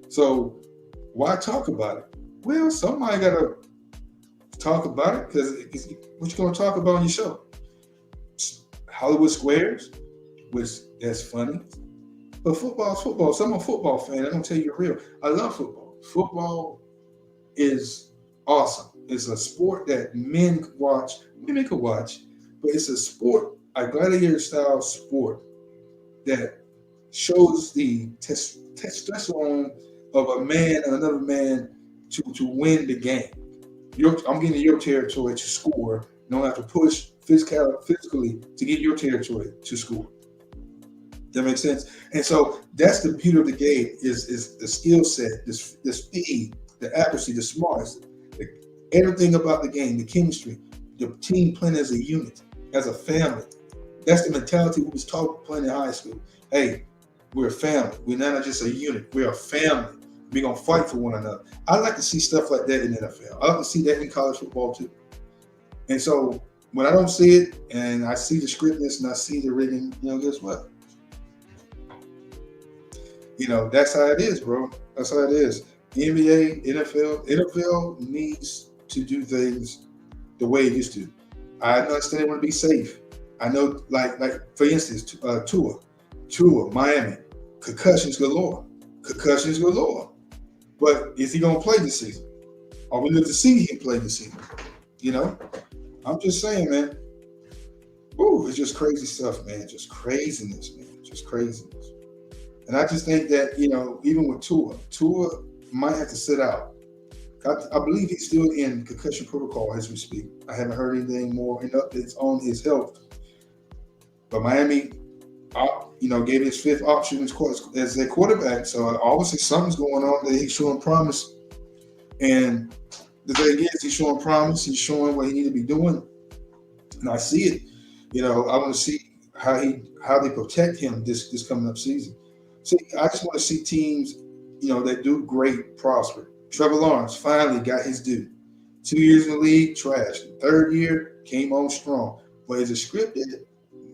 So why talk about it? Well, somebody got to talk about it because what you going to talk about on your show? Hollywood Squares, which that's funny. But football is football. So I'm a football fan. I'm going to tell you real. I love football. Football is awesome. It's a sport that men could watch, women could watch, but it's a sport, a gladiator style sport that shows the testosterone of a man and another man to win the game. I'm getting your territory to score. You don't have to push physically to get your territory to score. That makes sense? And so that's the beauty of the game is the skill set, the speed, the accuracy, the smarts, everything about the game, the chemistry, the team playing as a unit, as a family. That's the mentality we was taught playing in high school. Hey, we're a family. We're not just a unit. We're a family. We're going to fight for one another. I like to see stuff like that in the NFL. I like to see that in college football too. And so when I don't see it and I see the scriptness and I see the rigging, guess what? That's how it is, bro. That's how it is. The NBA, NFL needs to do things the way it used to. I understand they want to be safe. I know, like for instance, Tua, Miami, concussions galore. But is he going to play this season? Are we going to see him play this season? I'm just saying, man. Ooh, it's just crazy stuff, man. Just craziness, man. Just craziness. And I just think that, even with Tua might have to sit out. I believe he's still in concussion protocol as we speak. I haven't heard anything more in updates on his health. But Miami, gave his fifth option as their quarterback. So obviously something's going on that he's showing promise. And the thing is, he's showing promise. He's showing what he needs to be doing. And I see it. I want to see how they protect him this coming up season. See, I just want to see teams, that do great prosper. Trevor Lawrence finally got his due. 2 years in the league, trash. Third year, came on strong. But is it scripted?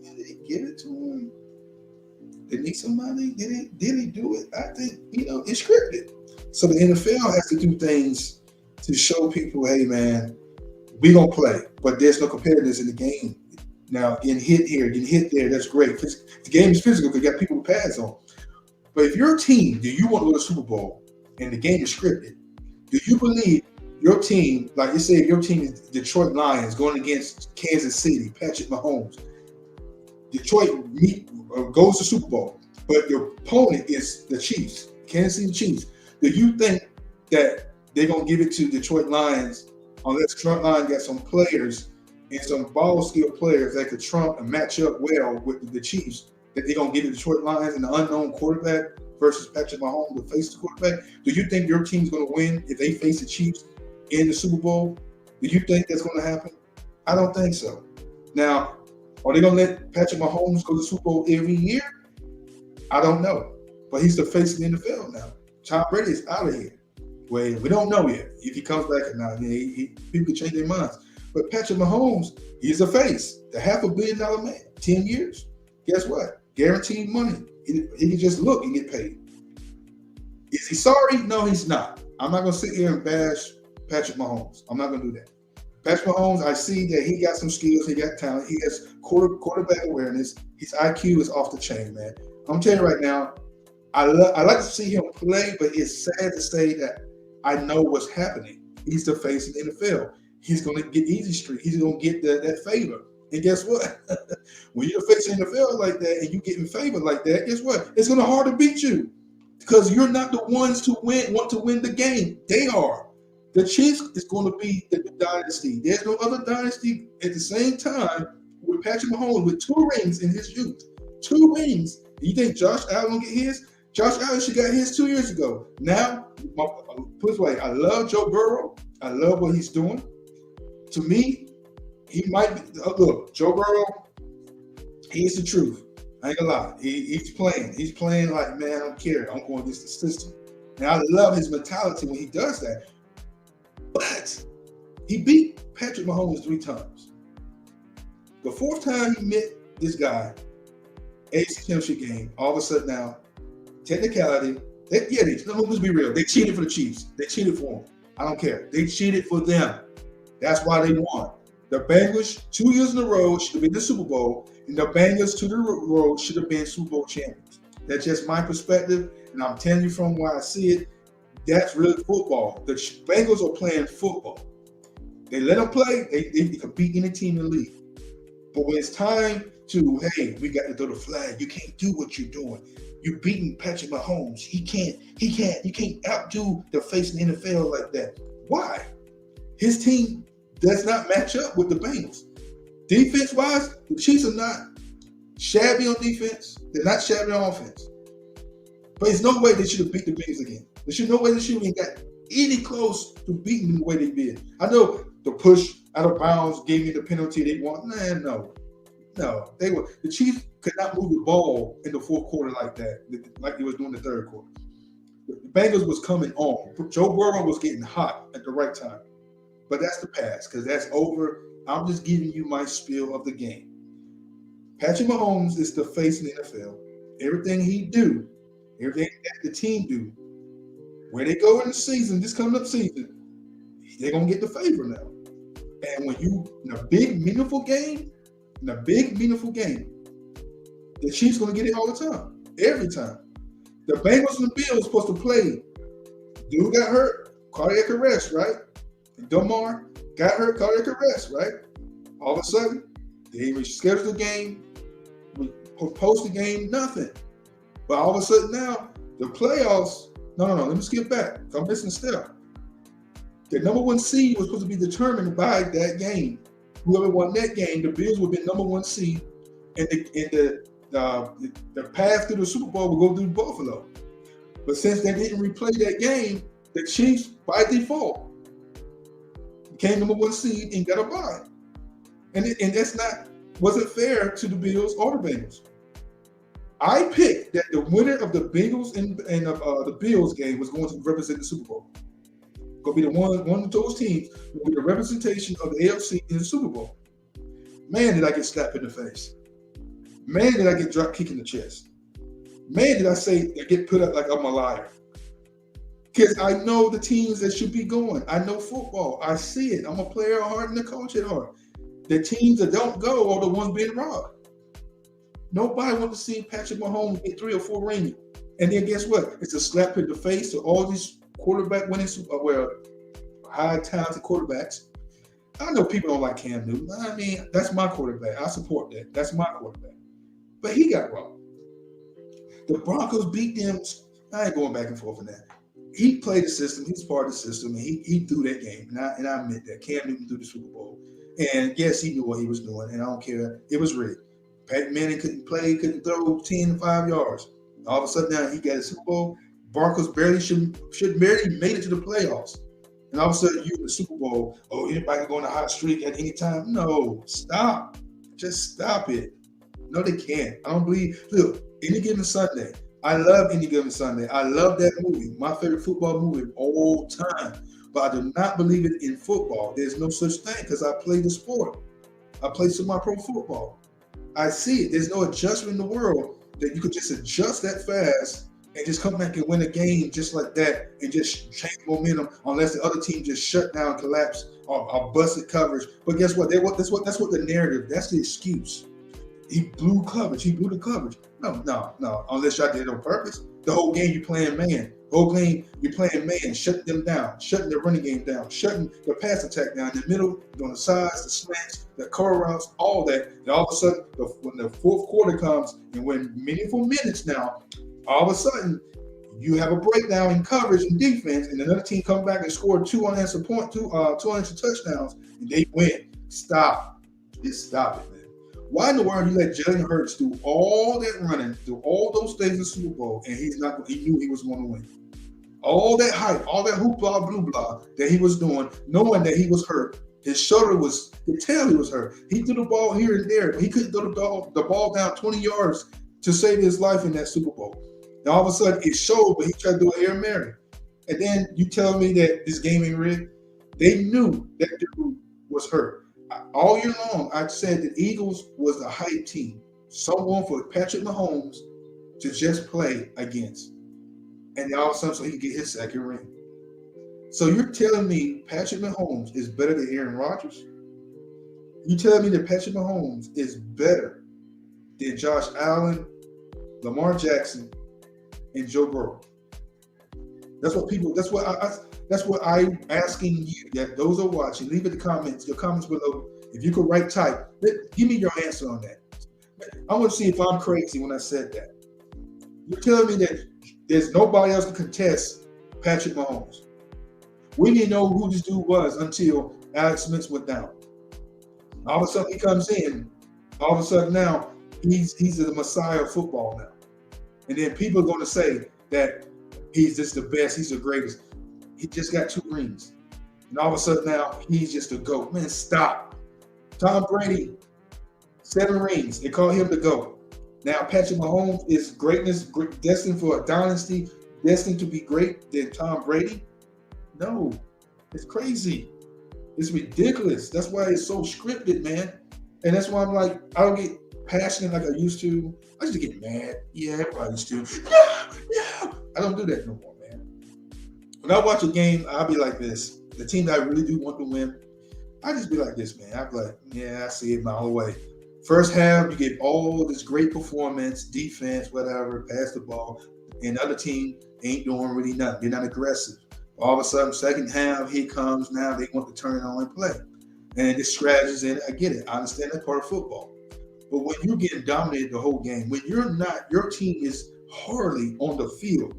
Did they give it to him? They need somebody? Did he do it? I think, it's scripted. So the NFL has to do things to show people, hey, man, we're going to play. But there's no competitiveness in the game. Now, getting hit here, getting hit there, that's great. The game is physical because you got people with pads on. But if your team, do you want to go to the Super Bowl and the game is scripted, do you believe your team, like you say, if your team is Detroit Lions going against Kansas City, Patrick Mahomes, Detroit goes to Super Bowl, but your opponent is the Chiefs, Kansas City Chiefs. Do you think that they're going to give it to Detroit Lions unless Detroit Lions got some players and some ball skill players that could trump and match up well with the Chiefs, that they're going to give it to Detroit Lions and the unknown quarterback versus Patrick Mahomes to face the quarterback? Do you think your team's going to win if they face the Chiefs in the Super Bowl? Do you think that's going to happen? I don't think so. Now, are they going to let Patrick Mahomes go to the Super Bowl every year? I don't know. But he's the face of the NFL now. Tom Brady is out of here. Well, we don't know yet if he comes back or not. People can change their minds. But Patrick Mahomes, he's a face. The $500 million man, 10 years. Guess what? Guaranteed money. He can just look and get paid. Is he sorry? No, he's not. I'm not going to sit here and bash Patrick Mahomes. I'm not going to do that. Patrick Mahomes, I see that he got some skills. He got talent. He has quarterback awareness. His IQ is off the chain, man. I'm telling you right now, I like to see him play, but it's sad to say that I know what's happening. He's the face of the NFL. He's going to get easy street. He's going to get that favor. And guess what? When you're facing the NFL like that and you getting favored like that, guess what? It's going to hard to beat you because you're not the ones to want to win the game. They are. The Chiefs is going to be the dynasty. There's no other dynasty at the same time with Patrick Mahomes with 2 rings in his youth. 2 rings. You think Josh Allen will get his? Josh Allen should got his 2 years ago. Now, put this way, I love Joe Burrow. I love what he's doing. To me, he might be, look, Joe Burrow, he's the truth. I ain't gonna lie. He's playing. He's playing like, man, I don't care. I'm going against the system. And I love his mentality when he does that. But he beat Patrick Mahomes 3 times. The 4th time he met this guy, AFC Championship game, all of a sudden now, technicality, let's be real. They cheated for the Chiefs. They cheated for them. I don't care. They cheated for them. That's why they won. The Bengals 2 years in a row should have been the Super Bowl, and the Bengals 2 years in a row should have been Super Bowl champions. That's just my perspective, and I'm telling you from where I see it, that's really football. The Bengals are playing football. They let them play, they can beat any team in the league. But when it's time to, hey, we got to throw the flag, you can't do what you're doing. You're beating Patrick Mahomes. You can't outdo the face in the NFL like that. Why? His team does not match up with the Bengals. Defense-wise, the Chiefs are not shabby on defense. They're not shabby on offense. But there's no way they should have beat the Bengals again. There's no way they should have got any close to beating them the way they did. I know the push out of bounds gave me the penalty they want. No. The Chiefs could not move the ball in the 4th quarter like that, like they was doing the 3rd quarter. The Bengals was coming on. Joe Burrow was getting hot at the right time. But that's the past, because that's over. I'm just giving you my spiel of the game. Patrick Mahomes is the face of the NFL. Everything he do, everything that the team do, where they go in the season, this coming up season, they're going to get the favor now. And when you, in a big, meaningful game, the Chiefs going to get it all the time. Every time. The Bengals and the Bills supposed to play. Dude got hurt, cardiac arrest, right? And Damar got hurt, cardiac arrest, right? All of a sudden, they rescheduled the game, post the game, nothing. But all of a sudden now, the playoffs, no, let me skip back. I'm missing a step. The number 1 seed was supposed to be determined by that game. Whoever won that game, the Bills would be number 1 seed, and the path to the Super Bowl would go through Buffalo. But since they didn't replay that game, the Chiefs, by default, became number 1 seed and got a bye. And that's wasn't fair to the Bills or the Bengals. I picked that the winner of the Bengals and the Bills game was going to represent the Super Bowl. Going to be the one of those teams will be the representation of the AFC in the Super Bowl. Man, did I get slapped in the face. Man, did I get drop kick in the chest. Man, did I get put up like I'm a liar. Because I know the teams that should be going. I know football. I see it. I'm a player at heart and a coach at heart. The teams that don't go are the ones being robbed. Nobody wants to see Patrick Mahomes get 3 or 4 rings. And then guess what? It's a slap in the face to all these quarterback winning, high talented quarterbacks. I know people don't like Cam Newton. I mean, that's my quarterback. I support that. That's my quarterback. But he got robbed. The Broncos beat them. I ain't going back and forth on that. He played the system. He's part of the system, and he threw that game. And I admit that. Cam Newton threw the Super Bowl. And yes, he knew what he was doing, and I don't care. It was rigged. Pat Manning couldn't play, couldn't throw 10 5 yards. All of a sudden now he got a Super Bowl. Broncos barely made it to the playoffs. And all of a sudden you in the Super Bowl, oh, anybody can go on a hot streak at any time. No, stop. Just stop it. No, they can't. I don't believe. Look, Any Given Sunday. I love Any Given Sunday. I love that movie. My favorite football movie of all time. But I do not believe it in football. There's no such thing because I play the sport. I play semi-pro football. I see it. There's no adjustment in the world that you could just adjust that fast and just come back and win a game just like that and just change momentum unless the other team just shut down, collapse, or busted coverage. But guess what? That's what the narrative. That's the excuse. He blew coverage. He blew the coverage. No. Unless y'all did it on purpose. The whole game you playing man. The whole game you're playing man, shutting them down, shutting the running game down, shutting the pass attack down in the middle, on the sides, the slants, the curl routes, all that. And all of a sudden, when the fourth quarter comes and when meaningful minutes now, all of a sudden you have a breakdown in coverage and defense, and another team come back and score two unanswered touchdowns, and they win. Stop. Just stop it, man. Why in the world you let Jalen Hurts do all that running, do all those things in the Super Bowl, and he knew he was going to win? All that hype, all that hoopla, blue blah that he was doing, knowing that he was hurt. His shoulder you could tell he was hurt. He threw the ball here and there, but he couldn't throw the ball down 20 yards to save his life in that Super Bowl. And all of a sudden it showed, but he tried to do an Hail Mary. And then you tell me that this game ain't rigged? They knew that dude was hurt. All year long, I said that Eagles was the hype team, someone for Patrick Mahomes to just play against. And all of a sudden, so he can get his second ring. So you're telling me Patrick Mahomes is better than Aaron Rodgers? You telling me that Patrick Mahomes is better than Josh Allen, Lamar Jackson, and Joe Burrow? That's what I'm asking you, that those are watching. Leave it in your comments below. If you could type, give me your answer on that. I want to see if I'm crazy when I said that. You're telling me that there's nobody else to contest Patrick Mahomes. We didn't know who this dude was until Alex Smith went down. All of a sudden he comes in. All of a sudden now he's the messiah of football now. And then people are going to say that he's just the best. He's the greatest. He just got 2 rings. And all of a sudden now he's just a GOAT. Man, stop. Tom Brady, 7 rings. They call him the GOAT. Now Patrick Mahomes is greatness, destined for a dynasty, destined to be great than Tom Brady. No, it's crazy. It's ridiculous. That's why it's so scripted, man. And that's why I'm like, I don't get passionate like I used to. I used to get mad. Yeah, everybody used to. Yeah. I don't do that no more, man. When I watch a game, I'll be like this. The team that I really do want to win, I just be like this, man. I'll be like, yeah, I see it a mile away. First half, you get all this great performance, defense, whatever, pass the ball, and the other team ain't doing really nothing. They're not aggressive. All of a sudden, second half, here comes now. They want to turn it on and play. And the strategies in it, I get it. I understand that part of football. But when you're getting dominated the whole game, when your team is hardly on the field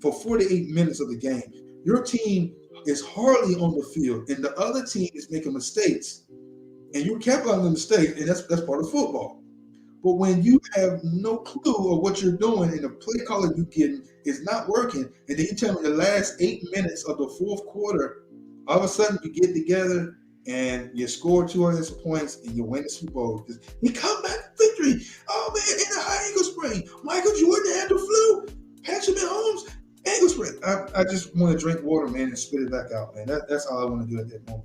for 48 minutes of the game, your team is hardly on the field, and the other team is making mistakes. And you kept on the mistake, and that's part of football. But when you have no clue of what you're doing and the play caller you're getting is not working, and then you tell me the last 8 minutes of the fourth quarter, all of a sudden you get together and you score 200 points and you win the Super Bowl. You come back victory. Oh man, in the high ankle sprain. Michael Jordan had the flu. Patrick Mahomes, ankle sprain. I just want to drink water, man, and spit it back out, man. That's all I want to do at that moment.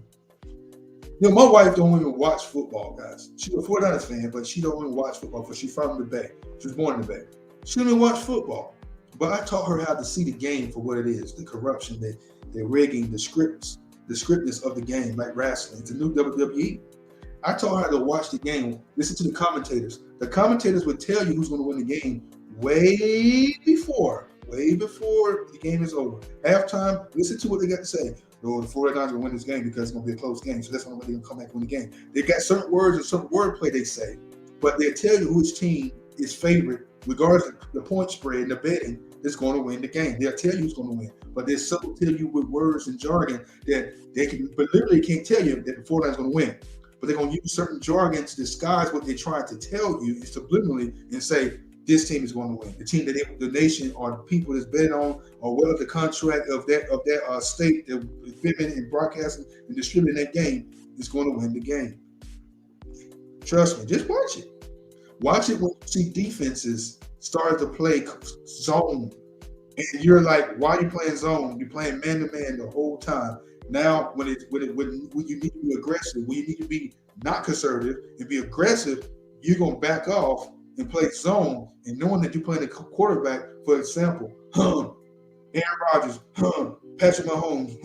You know, my wife don't even watch football, guys. She's a 49ers fan, but she don't even watch football because she's from the Bay. She was born in the Bay. She don't even watch football. But I taught her how to see the game for what it is, the corruption, the rigging, the scriptness of the game, like wrestling. It's a new WWE. I taught her how to watch the game, listen to the commentators. The commentators would tell you who's going to win the game way before the game is over. Halftime, listen to what they got to say. Oh, the 49ers are going to win this game because it's going to be a close game. So that's why they're going to come back and win the game. They got certain words and certain wordplay they say, but they'll tell you which team is favorite, regardless of the point spread and the betting, is going to win the game. They'll tell you who's going to win, but they'll still tell you with words and jargon that they can, but literally can't tell you that the 49ers are going to win. But they're going to use certain jargon to disguise what they're trying to tell you subliminally and say, this team is going to win. The team that the nation or the people that's betting on, or whatever the contract of that state that is bidding and broadcasting and distributing that game is going to win the game. Trust me, just watch it. Watch it when you see defenses start to play zone, and you're like, "Why are you playing zone? You're playing man to man the whole time." Now, when you need to be aggressive, when you need to be not conservative and be aggressive, you're gonna back off and play zone, and knowing that you're playing a quarterback, for example, Aaron Rodgers, Patrick Mahomes,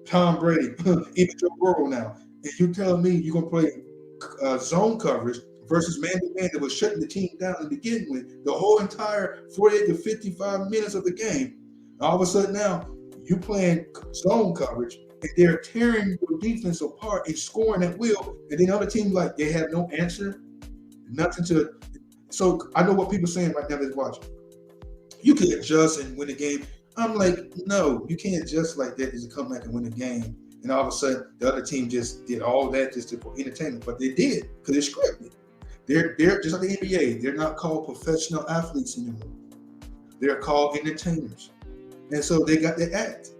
Tom Brady, even Joe Burrow now, and you're telling me you're gonna play zone coverage versus man-to-man that was shutting the team down to begin with the whole entire 48 to 55 minutes of the game. All of a sudden now, you playing zone coverage, and they're tearing your defense apart and scoring at will, and then other teams, like, they have no answer, nothing to. So I know what people are saying right now that's watching. You can adjust and win the game. I'm like, no, you can't adjust like that just to come back and win the game. And all of a sudden, the other team just did all that just for entertainment. But they did, because they're scripted. They're just like the NBA. They're not called professional athletes anymore. They're called entertainers. And so they got their act.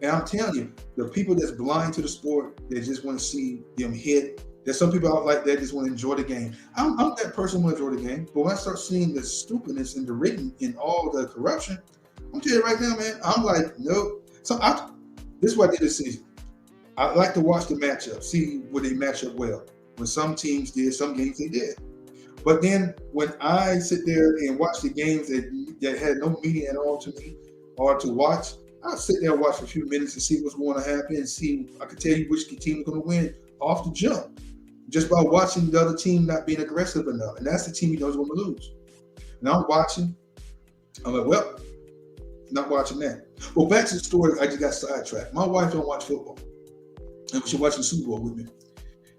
And I'm telling you, the people that's blind to the sport, they just want to see them hit. There's some people out like that just want to enjoy the game. I'm that person who want to enjoy the game. But when I start seeing the stupidness and the written and all the corruption, I'm telling you right now, man, I'm like, nope. So this is what I did this season. I like to watch the matchup, see where they match up well. When some teams did, some games they did. But then when I sit there and watch the games that had no meaning at all to me or to watch, I'll sit there and watch for a few minutes and see what's going to happen and see. I can tell you which team is going to win off the jump, just by watching the other team not being aggressive enough. And that's the team you know is going to lose. And I'm watching. I'm like, well, not watching that. Well, back to the story. I just got sidetracked. My wife don't watch football. And she watched the Super Bowl with me.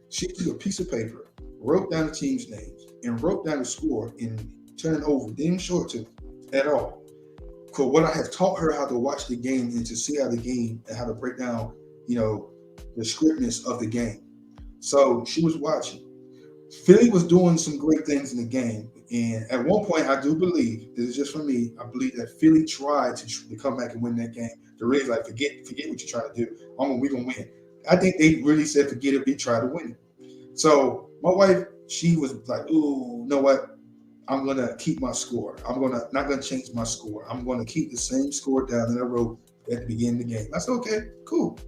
She took a piece of paper, wrote down the team's names, and wrote down the score and turned it over. Didn't show it to me at all. For what I have taught her how to watch the game and to see how the game and how to break down, the scriptness of the game. So she was watching. Philly was doing some great things in the game. And at one point, I do believe, this is just for me, I believe that Philly tried to come back and win that game. The Rays like, forget what you're trying to do. We're going to win. I think they really said, forget it, we try to win it. So my wife, she was like, ooh, you know what? I'm going to keep my score. Not going to change my score. I'm going to keep the same score down that I wrote at the beginning of the game. I said, okay, cool.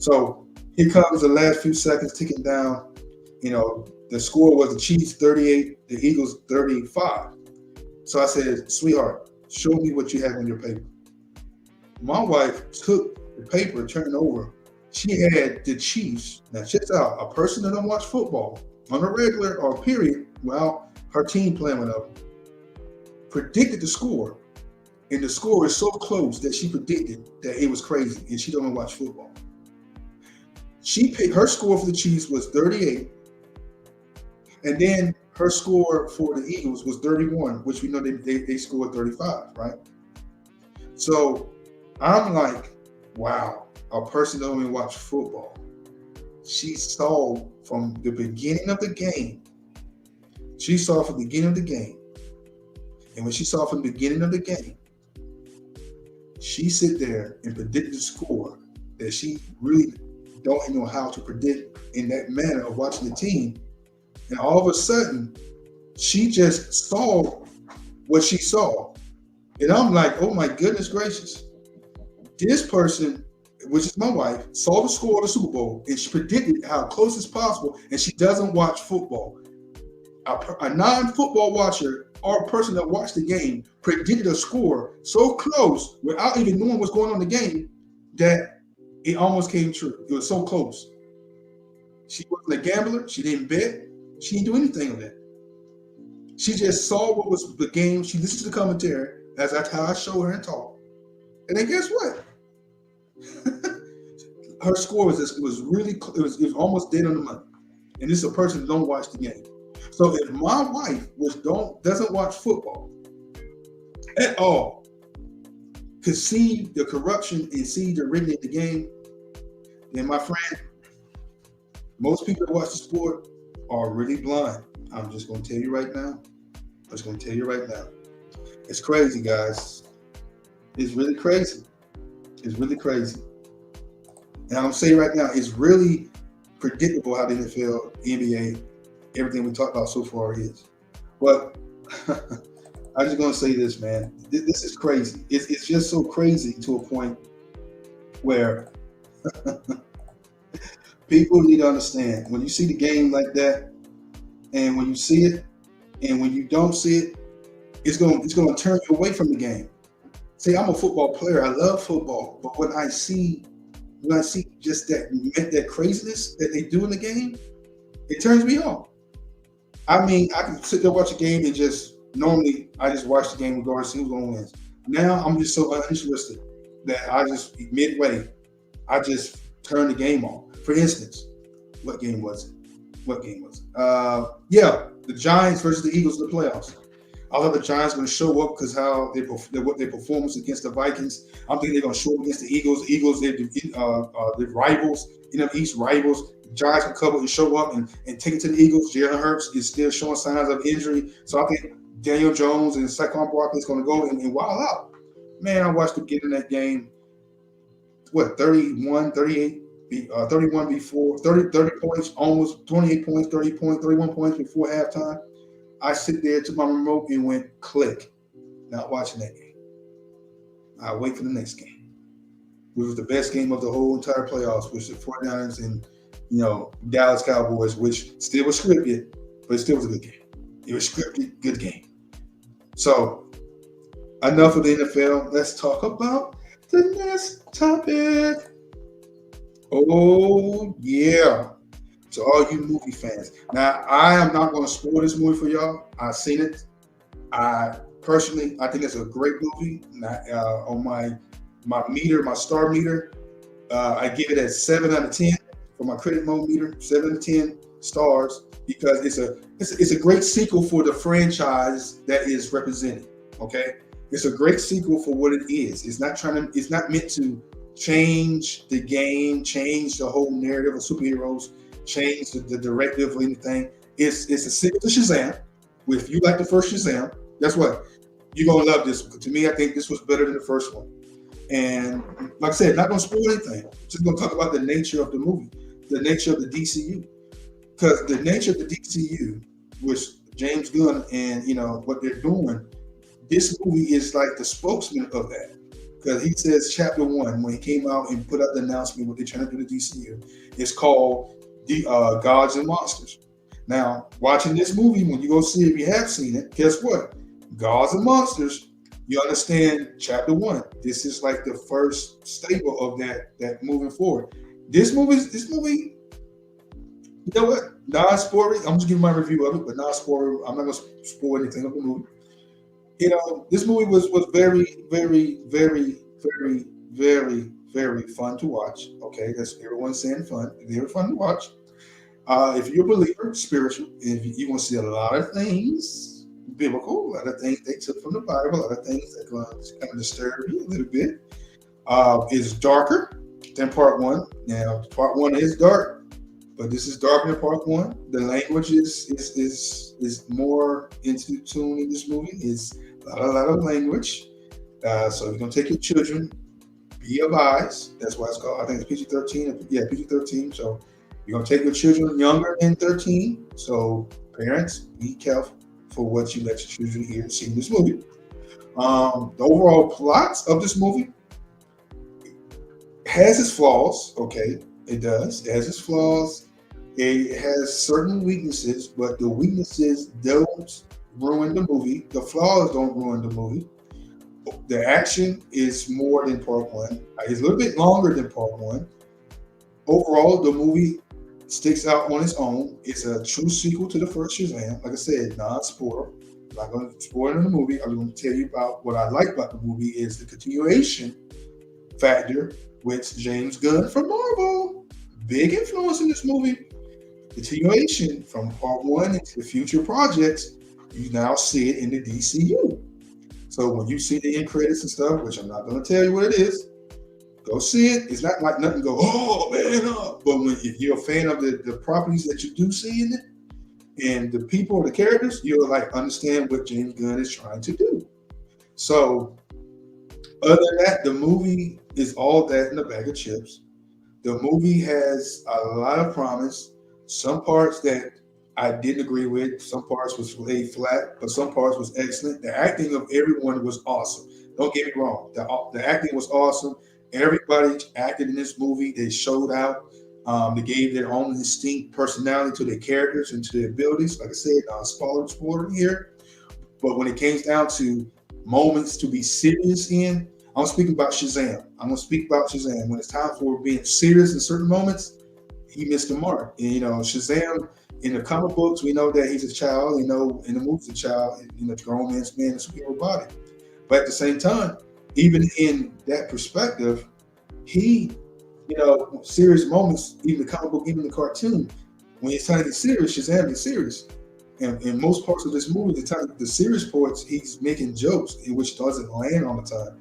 So here comes the last few seconds ticking down. The score was the Chiefs 38, the Eagles 35. So I said, sweetheart, show me what you have on your paper. My wife took the paper, turned it over. She had the Chiefs. Now check this out. A person that don't watch football on a regular or period, well, her team playing with them, predicted the score. And the score is so close that she predicted that it was crazy. And she don't watch football. She picked her score for the Chiefs was 38. And then her score for the Eagles was 31, which we know they scored 35, right? So I'm like, wow, a person that don't even watch football. She saw from the beginning of the game. And when she saw from the beginning of the game, she sit there and predicted the score that she really don't even know how to predict in that manner of watching the team. And all of a sudden, she just saw what she saw. And I'm like, oh my goodness gracious. This person, which is my wife, saw the score of the Super Bowl and she predicted how close as possible, and she doesn't watch football. A non-football watcher or a person that watched the game predicted a score so close without even knowing what's going on in the game that it almost came true. It was so close. She wasn't a gambler. She didn't bet. She didn't do anything of that. She just saw what was the game. She listened to the commentary. That's how I show her and talk. And then guess what? Her score was really it was almost dead on the money. And this is a person who don't watch the game. So if my wife, which doesn't watch football at all, could see the corruption and see the written in the game, then my friend, most people that watch the sport are really blind. I'm just going to tell you right now. It's crazy, guys. It's really crazy. It's really crazy. And I'm going to say right now, it's really predictable how the NFL, NBA, everything we talked about so far is. But I'm just going to say this, man. This is crazy. It's just so crazy to a point where people need to understand when you see the game like that, and when you see it, and when you don't see it, it's going to turn you away from the game. See, I'm a football player. I love football, but when I see just that craziness that they do in the game, it turns me off. I mean, I can sit there watch a game and normally I just watch the game regardless of who's going to win. Now I'm just so uninterested that I just midway, I just turn the game off. For instance, what game was it? Yeah, the Giants versus the Eagles in the playoffs. I thought the Giants going to show up because what their performance against the Vikings. I'm thinking they're going to show up against the Eagles. The Eagles, they're rivals, East rivals. The Giants can cover and show up and take it to the Eagles. Jalen Hurts is still showing signs of injury. So I think Daniel Jones and Saquon Barkley is going to go and wild out. Man, I watched them get in that game, 31 before, 30 points, almost 28 points, 30 points, 31 points before halftime. I sit there, took my remote, and went click. Not watching that game. I wait for the next game. It was the best game of the whole entire playoffs, which the 49ers and Dallas Cowboys, which still was scripted, but it still was a good game. It was scripted, good game. So enough of the NFL. Let's talk about the next topic. Oh yeah. To all you movie fans. Now, I am not going to spoil this movie for y'all. I've seen it. I think it's a great movie. On my meter, my star meter, I give it a 7 out of 10 for my critic mode meter. 7 out of 10 stars because it's a great sequel for the franchise that is represented. Okay, it's a great sequel for what it is. It's not meant to change the game, change the whole narrative of superheroes, change the directive or anything. It's a sequel to Shazam. If you like the first Shazam, guess what? You're gonna love this one. To me, I think this was better than the first one. And like I said, not gonna spoil anything. Just gonna talk about the nature of the movie, the nature of the DCU. Because the nature of the DCU, which James Gunn and what they're doing, this movie is like the spokesman of that. Because he says chapter 1, when he came out and put out the announcement what they're trying to do to DCU, it's called the Gods and Monsters. Now, watching this movie, when you go see it, if you have seen it, guess what? Gods and Monsters, you understand chapter 1. This is like the first staple of that moving forward. This movie, you know what? Non-spoiler, I'm just giving my review of it, but non-spoiler, I'm not going to spoil anything of the movie. This movie was very, very, very, very, very, very fun to watch. Okay, that's everyone's saying fun. Very fun to watch. If you're a believer, spiritual, if you're going to see a lot of things biblical, a lot of things they took from the Bible, a lot of things that going to kind of disturb you a little bit. It's darker than part 1. Now, part 1 is dark, but this is darker than part 1. The language is more into tune in this movie. It's a lot of language. So you're going to take your children, be advised. That's why it's called, I think it's PG-13. Yeah, PG-13. So you're going to take your children younger than 13. So parents, be careful for what you let your children hear and see in this movie. The overall plot of this movie has its flaws. Okay, it does. It has its flaws. It has certain weaknesses, but the weaknesses don't ruin the movie. The flaws don't ruin the movie. The action is more than part 1. It's a little bit longer than part 1. Overall, the movie sticks out on its own. It's a true sequel to the first Shazam. Like I said, non-spoiler. I'm not going to spoil in the movie. I'm going to tell you about what I like about the movie is the continuation factor with James Gunn from Marvel. Big influence in this movie. Continuation from part one into the future projects. You now see it in the DCU. So when you see the end credits and stuff, which I'm not going to tell you what it is, go see it. It's not like nothing go, oh man, but if you're a fan of the properties that you do see in it, and the people, the characters, you'll like understand what James Gunn is trying to do. So, other than that, the movie is all that in a bag of chips. The movie has a lot of promise. Some parts that I didn't agree with, some parts was laid flat, but some parts was excellent. The acting of everyone was awesome. Don't get me wrong. The acting was awesome. Everybody acted in this movie. They showed out. They gave their own distinct personality to their characters and to their abilities. Like I said, spoiler here. But when it came down to moments to be serious in, I'm speaking about Shazam. I'm going to speak about Shazam. When it's time for being serious in certain moments, he missed the mark. And, Shazam, in the comic books, we know that he's a child. In the movies, a child, the grown man's man, a superhero body. But at the same time, even in that perspective, he serious moments, even the comic book, even the cartoon, when it's time to get serious, Shazam gets serious. And in most parts of this movie, the serious parts, he's making jokes, which doesn't land all the time.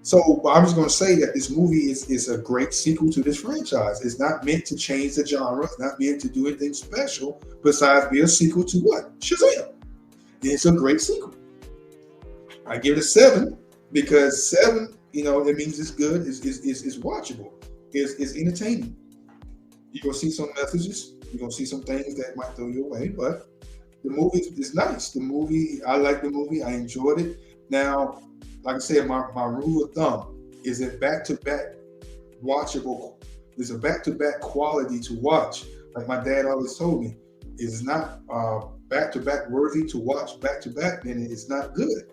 So I'm just going to say that this movie is a great sequel to this franchise. It's not meant to change the genre. It's not meant to do anything special besides be a sequel to what? Shazam. And it's a great sequel. I give it a 7 because 7, it means it's good. It's watchable. It's entertaining. You're going to see some messages. You're going to see some things that might throw you away, but the movie is nice. I like the movie. I enjoyed it. Now, like I said, my rule of thumb is that back-to-back watchable. There's a back-to-back quality to watch. Like my dad always told me, it's not back-to-back worthy to watch back-to-back, then it's not good.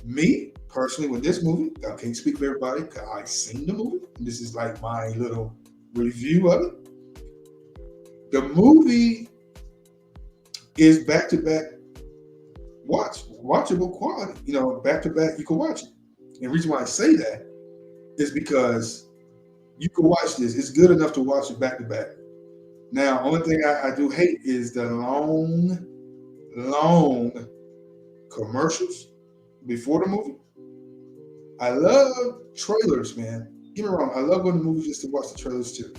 Me, personally, with this movie, I can't speak for everybody because I've seen the movie. This is like my little review of it. The movie is back-to-back watchable quality. Back-to-back, you can watch it. And the reason why I say that is because you can watch this. It's good enough to watch it back-to-back. Now, only thing I do hate is the long commercials before the movie. I love trailers, man. Get me wrong. I love going to movies just to watch the trailers too.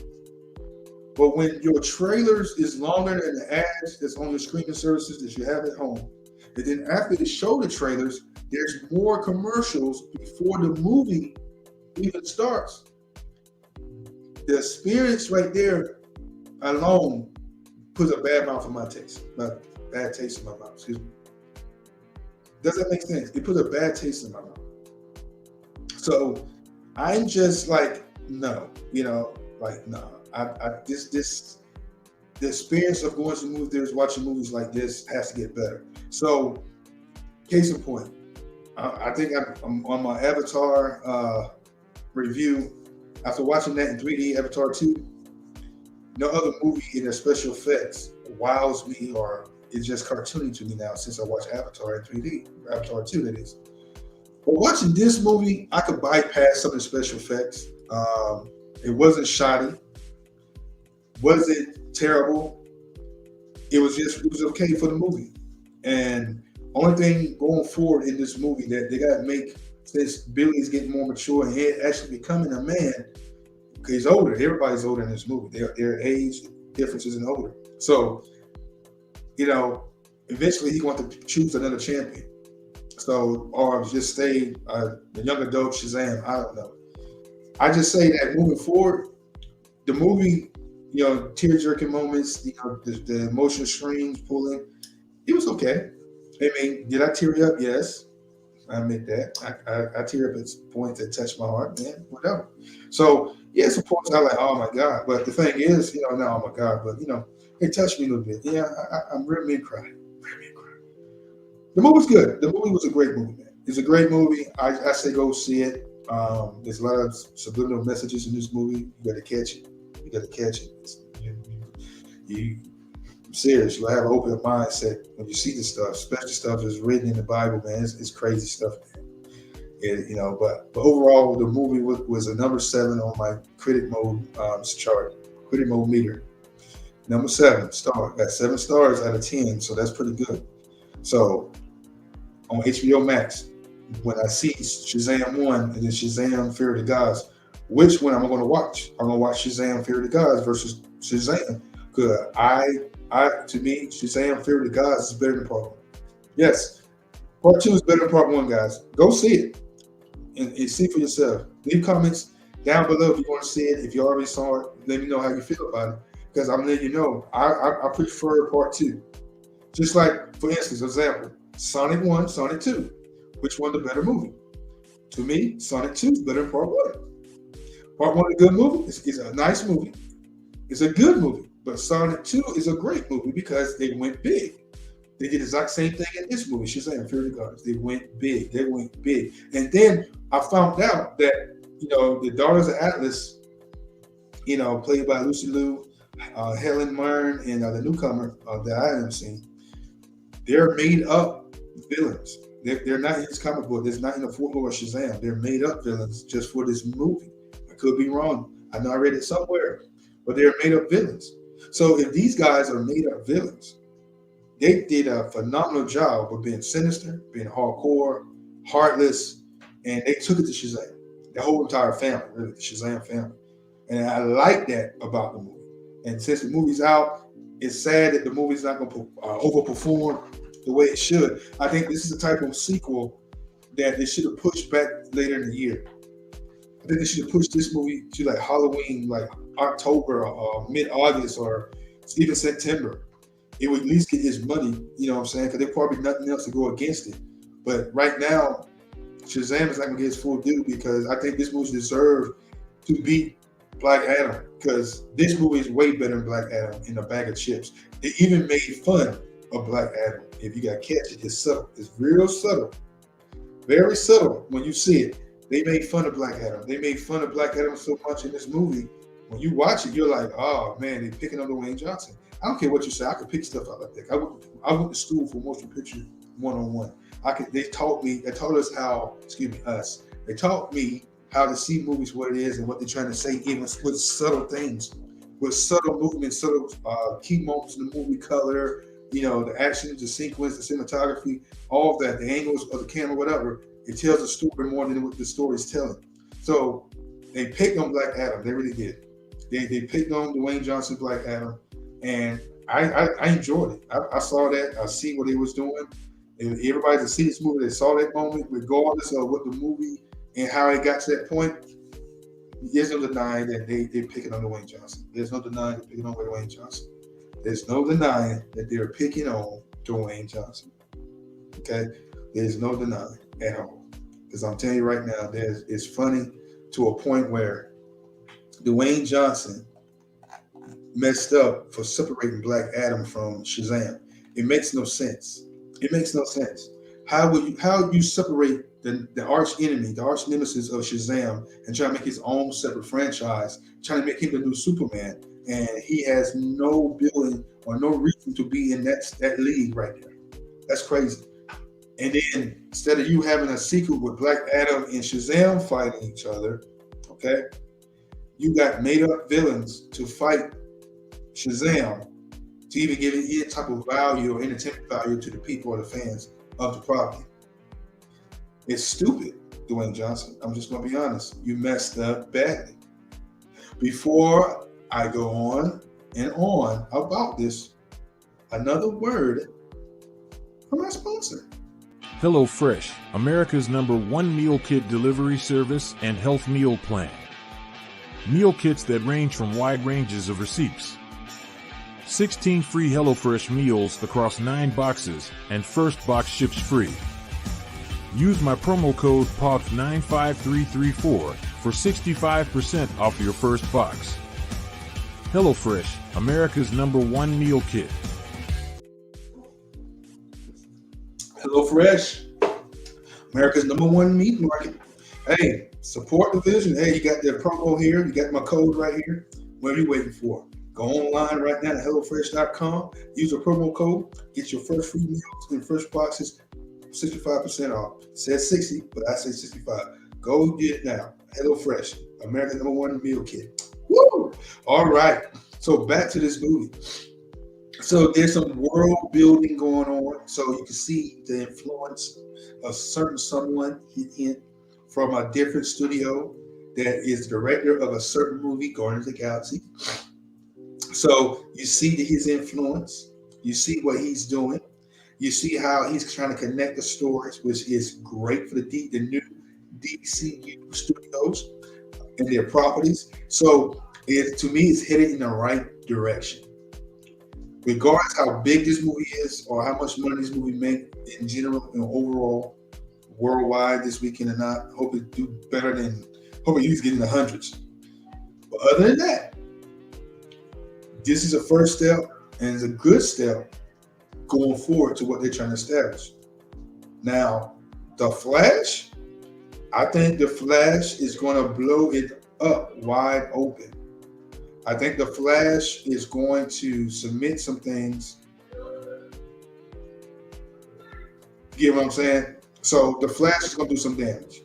But when your trailers is longer than the ads that's on your streaming services that you have at home, and then after they show the trailers, there's more commercials before the movie even starts. The experience right there alone puts a bad mouth in my taste. Bad taste in my mouth. Excuse me. Does that make sense? It puts a bad taste in my mouth. So I'm just like, no, no. The experience of going to movie theaters, watching movies like this has to get better. So, case in point, I think I'm on my Avatar review. After watching that in 3D, Avatar 2, no other movie in their special effects wows me or is just cartoony to me now since I watched Avatar in 3D, Avatar 2 that is. But watching this movie, I could bypass some of the special effects. It wasn't shoddy. Was it terrible? It was okay for the movie. And only thing going forward in this movie that they got to make, since Billy's getting more mature and he's actually becoming a man, because he's older. Everybody's older in this movie. Their age differences and older. So, eventually he's going to choose another champion. So, or just stay the young adult Shazam. I don't know. I just say that moving forward, the movie, tear-jerking moments, the emotional strings pulling, it was okay. I mean, did I tear up? Yes, I admit that. I tear up at points that touch my heart, man, whatever. So, yeah, some points I like, oh my God. But the thing is, not oh my God, but, it touched me a little bit. Yeah, I'm really crying. The movie's good. The movie was a great movie, man. It's a great movie. I say go see it. There's a lot of subliminal messages in this movie. You got to catch it. I'm serious. You have an open mindset when you see this stuff, especially stuff that's written in the Bible, man. It's crazy stuff, man. But overall, the movie was a number 7 on my critic mode chart, critic mode meter. Number 7 star. Got 7 stars out of 10, so that's pretty good. So on HBO Max, when I see Shazam 1 and then Shazam Fear of the Gods, which one am I going to watch? I'm going to watch Shazam Fear of the Gods versus Shazam. Because to me, Shazam Fear of the Gods is better than part 1. Yes, part 2 is better than part 1, guys. Go see it and see for yourself. Leave comments down below if you want to see it. If you already saw it, let me know how you feel about it. Because I'm letting you know, I prefer part 2. Just like, for instance, example, Sonic 1, Sonic 2. Which one the better movie? To me, Sonic 2 is better than part 1. Part 1 is a good movie. It's a nice movie. It's a good movie. But Sonic 2 is a great movie because they went big. They did the exact same thing in this movie, Shazam, Fear of the Gods. They went big. And then I found out that, the Daughters of Atlas, played by Lucy Liu, Helen Mirren, and the newcomer that I haven't seen, they're made up villains. They're not in this comic book. There's not in the folklore of Shazam. They're made up villains just for this movie. I could be wrong. I know I read it somewhere, but they're made up villains. So if these guys are made up villains, they did a phenomenal job of being sinister, being hardcore, heartless, and they took it to Shazam. The whole entire family, really, the Shazam family. And I like that about the movie. And since the movie's out, it's sad that the movie's not going to overperform the way it should. I think this is the type of sequel that they should have pushed back later in the year. I think they should have pushed this movie to like Halloween, like October or mid-August or even September. It would at least get his money, you know what I'm saying? Because there's probably nothing else to go against it. But right now, Shazam is not going to get his full due because I think this movie deserved to beat Black Adam because this movie is way better than Black Adam in a bag of chips. They even made fun of Black Adam. If you got to catch it, it's subtle. It's real subtle. Very subtle when you see it. They made fun of Black Adam. They made fun of Black Adam so much in this movie. When you watch it, you're like, oh man, they're picking on Dwayne Johnson. I don't care what you say. I could pick stuff out like that. I went to school for motion picture 101. They taught us. They taught me how to see movies, what it is, and what they're trying to say, even with subtle things, with subtle movements, subtle key moments in the movie, color, the action, the sequence, the cinematography, all of that, the angles of the camera, whatever. It tells a story more than what the story is telling. So they picked on Black Adam. They really did. They picked on Dwayne Johnson, Black Adam, and I enjoyed it. I saw that. I see what he was doing. And everybody that see this movie, they saw that moment, regardless of what the movie and how it got to that point. There's no denying that they picking on Dwayne Johnson. There's no denying they're picking on Dwayne Johnson. There's no denying that they're picking on Dwayne Johnson. Okay? There's no denying at all. Because I'm telling you right now, it's funny to a point where Dwayne Johnson messed up for separating Black Adam from Shazam. It makes no sense. It makes no sense. How you separate the arch enemy, the arch nemesis of Shazam, and try to make his own separate franchise, trying to make him the new Superman, and he has no billing or no reason to be in that league right there. That's crazy. And then instead of you having a sequel with Black Adam and Shazam fighting each other, okay, you got made up villains to fight Shazam to even give it any type of value or entertainment value to the people or the fans of the property. It's stupid, Dwayne Johnson. I'm just going to be honest. You messed up badly. Before I go on and on about this, another word from my sponsor. HelloFresh, America's #1 meal kit delivery service and health meal plan. Meal kits that range from wide ranges of receipts. 16 free HelloFresh meals across 9 boxes, and first box ships free. Use my promo code POP95334 for 65% off your first box. HelloFresh, America's #1 meal kit. HelloFresh, America's #1 meat market. Hey, support the vision. Hey, you got the promo here. You got my code right here. What are you waiting for? Go online right now to HelloFresh.com. Use the promo code. Get your first free meals and first boxes 65% off. It says 60, but I say 65. Go get it now. HelloFresh, America's #1 meal kit. Woo! All right. So back to this movie. So there's some world building going on. So you can see the influence of someone hint from a different studio that is director of a certain movie, Guardians of the Galaxy. So you see his influence. You see what he's doing. You see how he's trying to connect the stories, which is great for the new DCU studios and their properties. So to me, it's headed in the right direction. Regardless how big this movie is or how much money this movie make in general and overall worldwide this weekend or not, hope it do better than, hope it least get in the hundreds. But other than that, this is a first step and it's a good step going forward to what they're trying to establish. Now, The Flash, I think The Flash is going to blow it up wide open. I think The Flash is going to submit some things. You get what I'm saying? So The Flash is going to do some damage.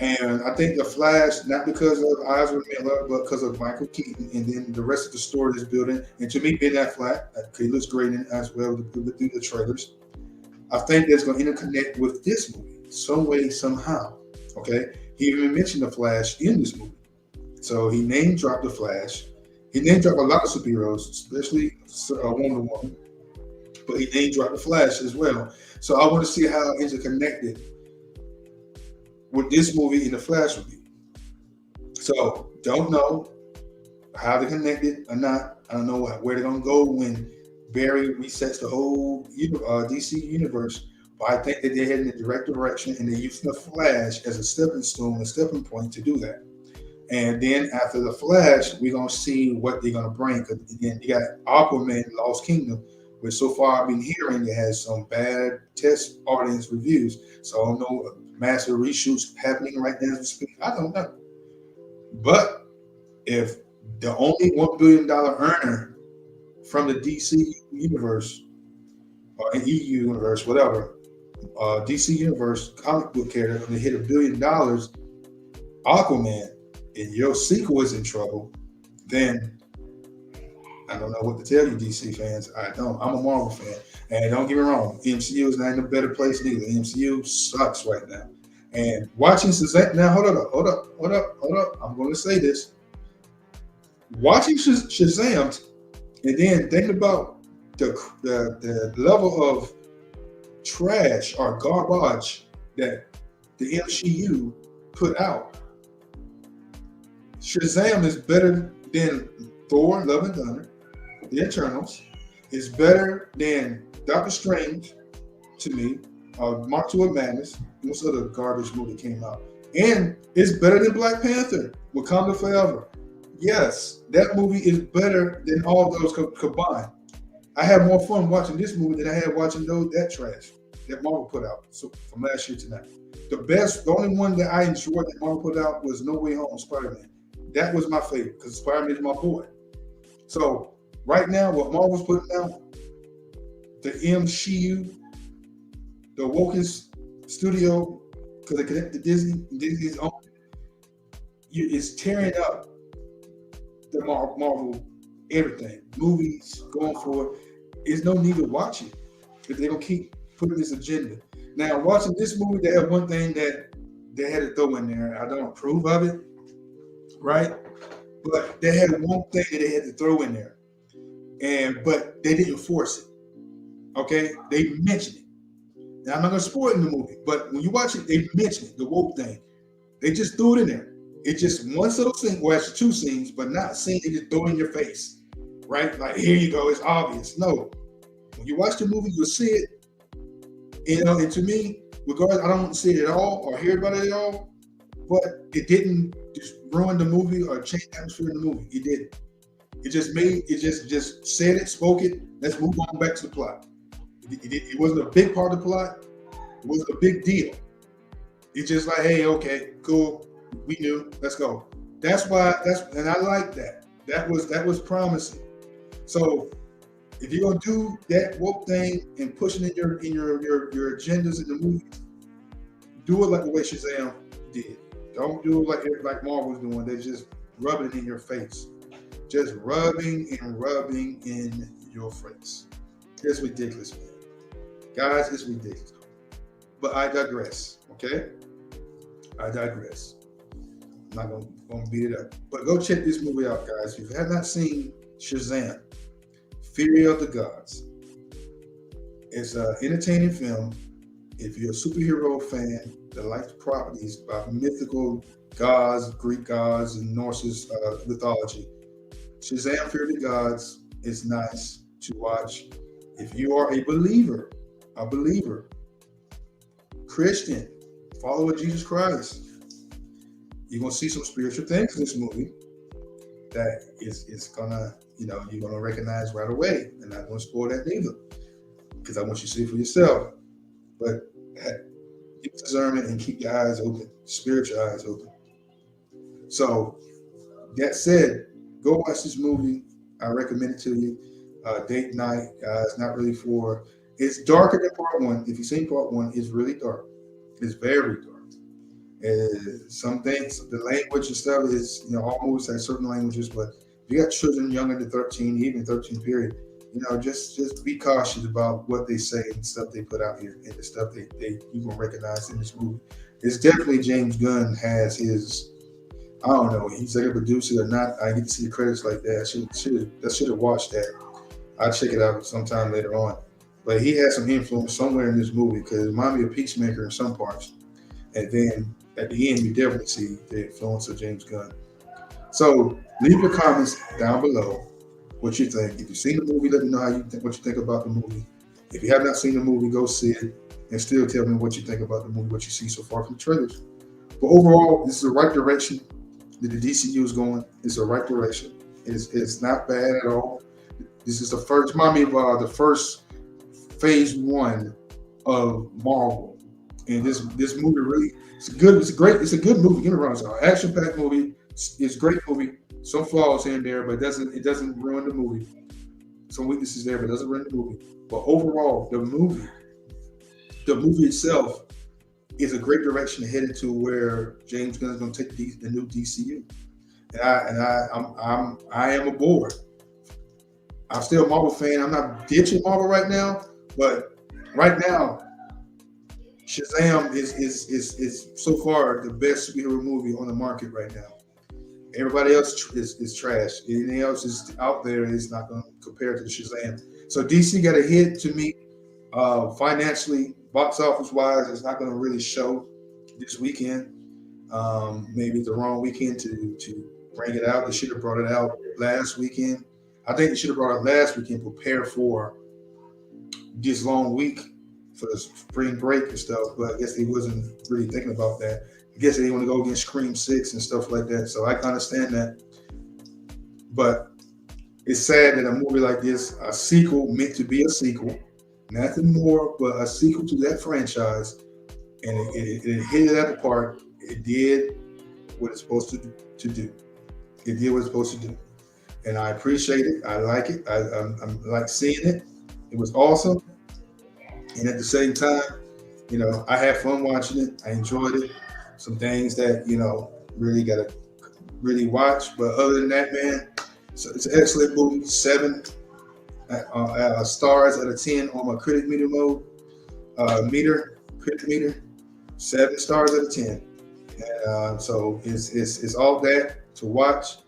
And I think The Flash, not because of Ezra Miller, but because of Michael Keaton, and then the rest of the story is building. And to me, Ben Affleck, he looks great in it as well through the trailers. I think that's going to interconnect with this movie some way, somehow. Okay? He even mentioned The Flash in this movie. So he name dropped The Flash. He name dropped a lot of superheroes, especially Wonder Woman. But he name dropped The Flash as well. So I want to see how interconnected with this movie and The Flash will be. So don't know how they're connected or not. I don't know where they're going to go when Barry resets the whole DC universe. But I think that they're heading in the direct direction and they're using The Flash as a stepping stone, a stepping point to do that. And then after The Flash, we're going to see what they're going to bring. Because again, you got Aquaman, Lost Kingdom, which so far I've been hearing it has some bad test audience reviews. So I don't know, massive reshoots happening right now as we speak. I don't know. But if the only $1 billion earner from the DC universe or EU universe, whatever, DC universe comic book character, they hit $1 billion, Aquaman, and your sequel is in trouble, then I don't know what to tell you, DC fans. I don't. I'm a Marvel fan. And don't get me wrong, MCU is not in a better place neither. MCU sucks right now. And watching Shazam, now hold up. I'm going to say this. Watching Shazam and then thinking about the level of trash or garbage that the MCU put out, Shazam is better than Thor, Love and Thunder, The Eternals. Is better than Doctor Strange to me, Multiverse of Madness. Most other garbage movie came out, and it's better than Black Panther, Wakanda Forever. Yes, that movie is better than all those combined. I had more fun watching this movie than I had watching that trash that Marvel put out. So from last year to now, the only one that I enjoyed that Marvel put out was No Way Home, Spider-Man. That was my favorite because Spider-Man is my boy. So right now, what Marvel's putting out, the MCU, the Wokest studio, because they connect to Disney, Disney's own, it's tearing up the Marvel everything, movies, going forward. There's no need to watch it because they're gonna keep putting this agenda. Now, watching this movie, they have one thing that they had to throw in there. I don't approve of it, right? But they had one thing that they had to throw in there, but they didn't force it. Okay, they mentioned it. Now I'm not gonna spoil it in the movie, but when you watch it, they mention it, the woke thing. They just threw it in there. It's just one little scene, well, actually two scenes, but not a scene they just throw in your face, right? Like, here you go, it's obvious. No, when you watch the movie, you'll see it. And to me, regardless, I don't want to see it at all or hear about it at all, but it didn't just ruin the movie or change the atmosphere in the movie. It didn't. It just said it, spoke it. Let's move on back to the plot. It wasn't a big part of the plot. It wasn't a big deal. It's just like, hey, okay, cool. We knew. Let's go. And I like that. That was promising. So if you're gonna do that woke thing and pushing in your agendas in the movie, do it like the way Shazam did. Don't do it like Marvel's doing. They're just rubbing it in your face. Just rubbing and rubbing in your face. It's ridiculous, man. Guys, it's ridiculous. But I digress, okay? I digress. I'm not gonna beat it up. But go check this movie out, guys. If you have not seen Shazam, Fury of the Gods, it's an entertaining film. If you're a superhero fan that likes properties about mythical gods, Greek gods, and Norse mythology, Shazam Fear the Gods is nice to watch. If you are a believer, Christian, follower of Jesus Christ, you're gonna see some spiritual things in this movie that is gonna, you're gonna recognize right away. And I'm not gonna spoil that neither, because I want you to see it for yourself. But keep discernment and keep your eyes open, spiritual eyes open. So that said, go watch this movie. I recommend it to you. Date night. It's not really for. It's darker than part one. If you've seen part one, it's really dark. It's very dark. Some things, the language and stuff is, almost like certain languages. But if you got children younger than 13, even 13 period, just be cautious about what they say and stuff they put out here and the stuff you gonna recognize in this movie. It's definitely James Gunn has his. I don't know. He's like a producer or not. I get to see the credits like that. I should have watched that. I'll check it out sometime later on. But he has some influence somewhere in this movie because it reminds me of Peacemaker in some parts. And then at the end, you definitely see the influence of James Gunn. So leave your comments down below what you think. If you've seen the movie, let me know what you think about the movie. If you have not seen the movie, go see it and still tell me what you think about the movie, what you see so far from the trailers. But overall, this is the right direction that the DCU is going. It's the right direction. It's not bad at all. This is the first, remind me of the first phase one of Marvel. And this movie really, it's good. It's a good movie. Get around. It's an action-packed movie. It's a great movie. Some flaws here and there, but it doesn't ruin the movie. Some weaknesses there, but it doesn't ruin the movie. But overall, the movie itself is a great direction to head into where James Gunn is going to take the new DCU. And I am aboard. I'm still a Marvel fan. I'm not ditching Marvel right now, but right now, Shazam is so far the best superhero movie on the market right now. Everybody else is trash. Anything else is out there is not going to compare to Shazam. So DC got a hit to me financially, box office wise. It's not going to really show this weekend. Maybe it's the wrong weekend to bring it out. They should have brought it out last weekend. I think they should have brought it last weekend, prepare for this long week for the spring break and stuff. But I guess they wasn't really thinking about that. I guess they want to go against Scream 6 and stuff like that. So I can understand that. But it's sad that a movie like this, a sequel meant to be a sequel, nothing more but a sequel to that franchise, and it hit it out of the park. It did what it's supposed to do. It did what it's supposed to do. And I appreciate it. I like it. I'm like seeing it. It was awesome. And at the same time, I had fun watching it. I enjoyed it. Some things that, really got to really watch. But other than that, man, it's an excellent movie. 7 stars out of 10 on my critic meter mode. Critic meter, 7 stars out of 10. And so it's all that to watch.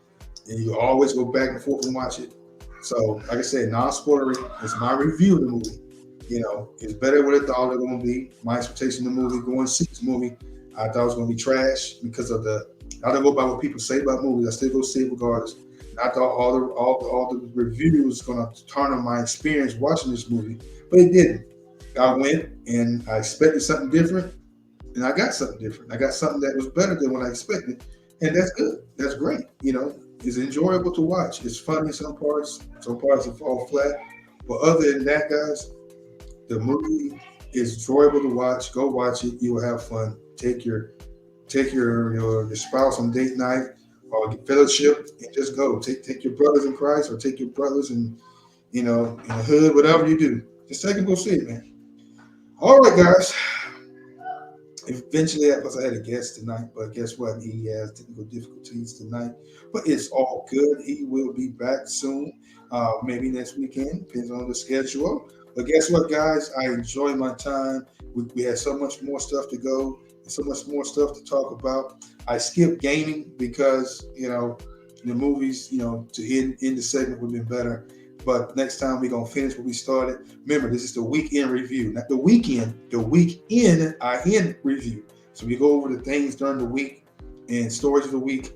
And you always go back and forth and watch it. So, like I said, non-spoilery. It's my review of the movie. It's better than what I thought it was going to be. My expectation of the movie, going to see this movie, I thought it was going to be trash because of I don't go by what people say about movies. I still go see it regardless. And I thought all the reviews was going to turn on my experience watching this movie, but it didn't. I went and I expected something different, and I got something different. I got something that was better than what I expected, and that's good. That's great. It's enjoyable to watch. It's funny in some parts. Some parts will fall flat. But other than that, guys, the movie is enjoyable to watch. Go watch it. You will have fun. Take your spouse on date night fellowship, and just go. Take your brothers in Christ, or take your brothers in in the hood, whatever you do. Just take and go see it, man. All right, guys. Eventually, because I had a guest tonight, but guess what? He has technical difficulties tonight, but it's all good. He will be back soon, maybe next weekend, depends on the schedule. But guess what, guys? I enjoyed my time. We had so much more stuff to go, and so much more stuff to talk about. I skipped gaming because the movies, to end the segment would have been better. But next time we're gonna finish what we started. Remember, this is the weekend review, not the weekend. The weekend end review. So we go over the things during the week and stories of the week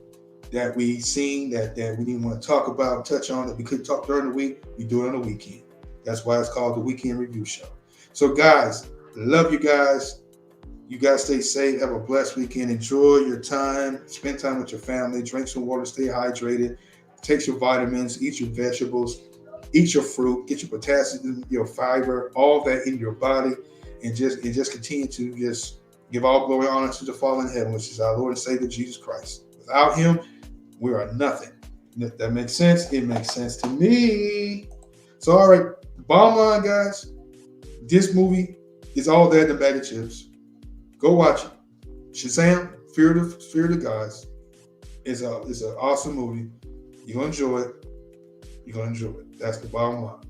that we seen that we didn't want to talk about, touch on, that we couldn't talk during the week. We do it on the weekend. That's why it's called the Weekend Review Show. So guys, love you guys. You guys stay safe. Have a blessed weekend. Enjoy your time. Spend time with your family. Drink some water. Stay hydrated. Take your vitamins. Eat your vegetables. Eat your fruit. Get your potassium, your fiber, all that in your body, and just continue to just give all glory and honor to the fallen heaven, which is our Lord and Savior Jesus Christ. Without Him, we are nothing. If that makes sense, it makes sense to me. So, all right. Bottom line, guys, this movie is all that in the bag of chips. Go watch it. Shazam! Fear of the Gods is an awesome movie. You're gonna enjoy it. You're gonna enjoy it. That's the bottom line.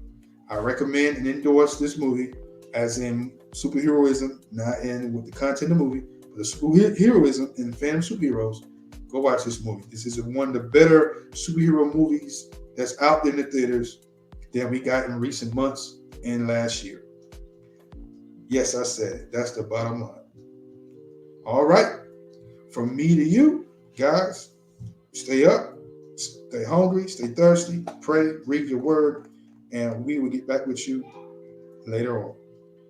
I recommend and endorse this movie, as in superheroism, not in with the content of the movie, but the superheroism and fan of superheroes. Go watch this movie. This is one of the better superhero movies that's out there in the theaters that we got in recent months and last year. Yes, I said it. That's the bottom line. All right. From me to you, guys, stay up, stay hungry, stay thirsty, pray, read your word, and we will get back with you later on.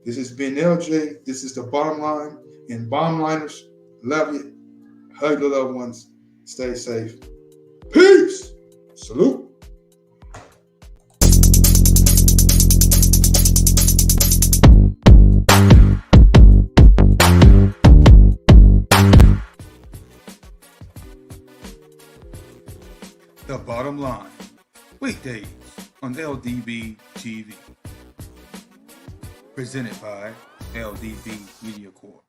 This has been LJ. This is the bottom line. And bottom liners, love you. Hug your loved ones. Stay safe. Peace. Salute. The Bottom Line, weekdays on LDB TV. Presented by LDB Media Corp.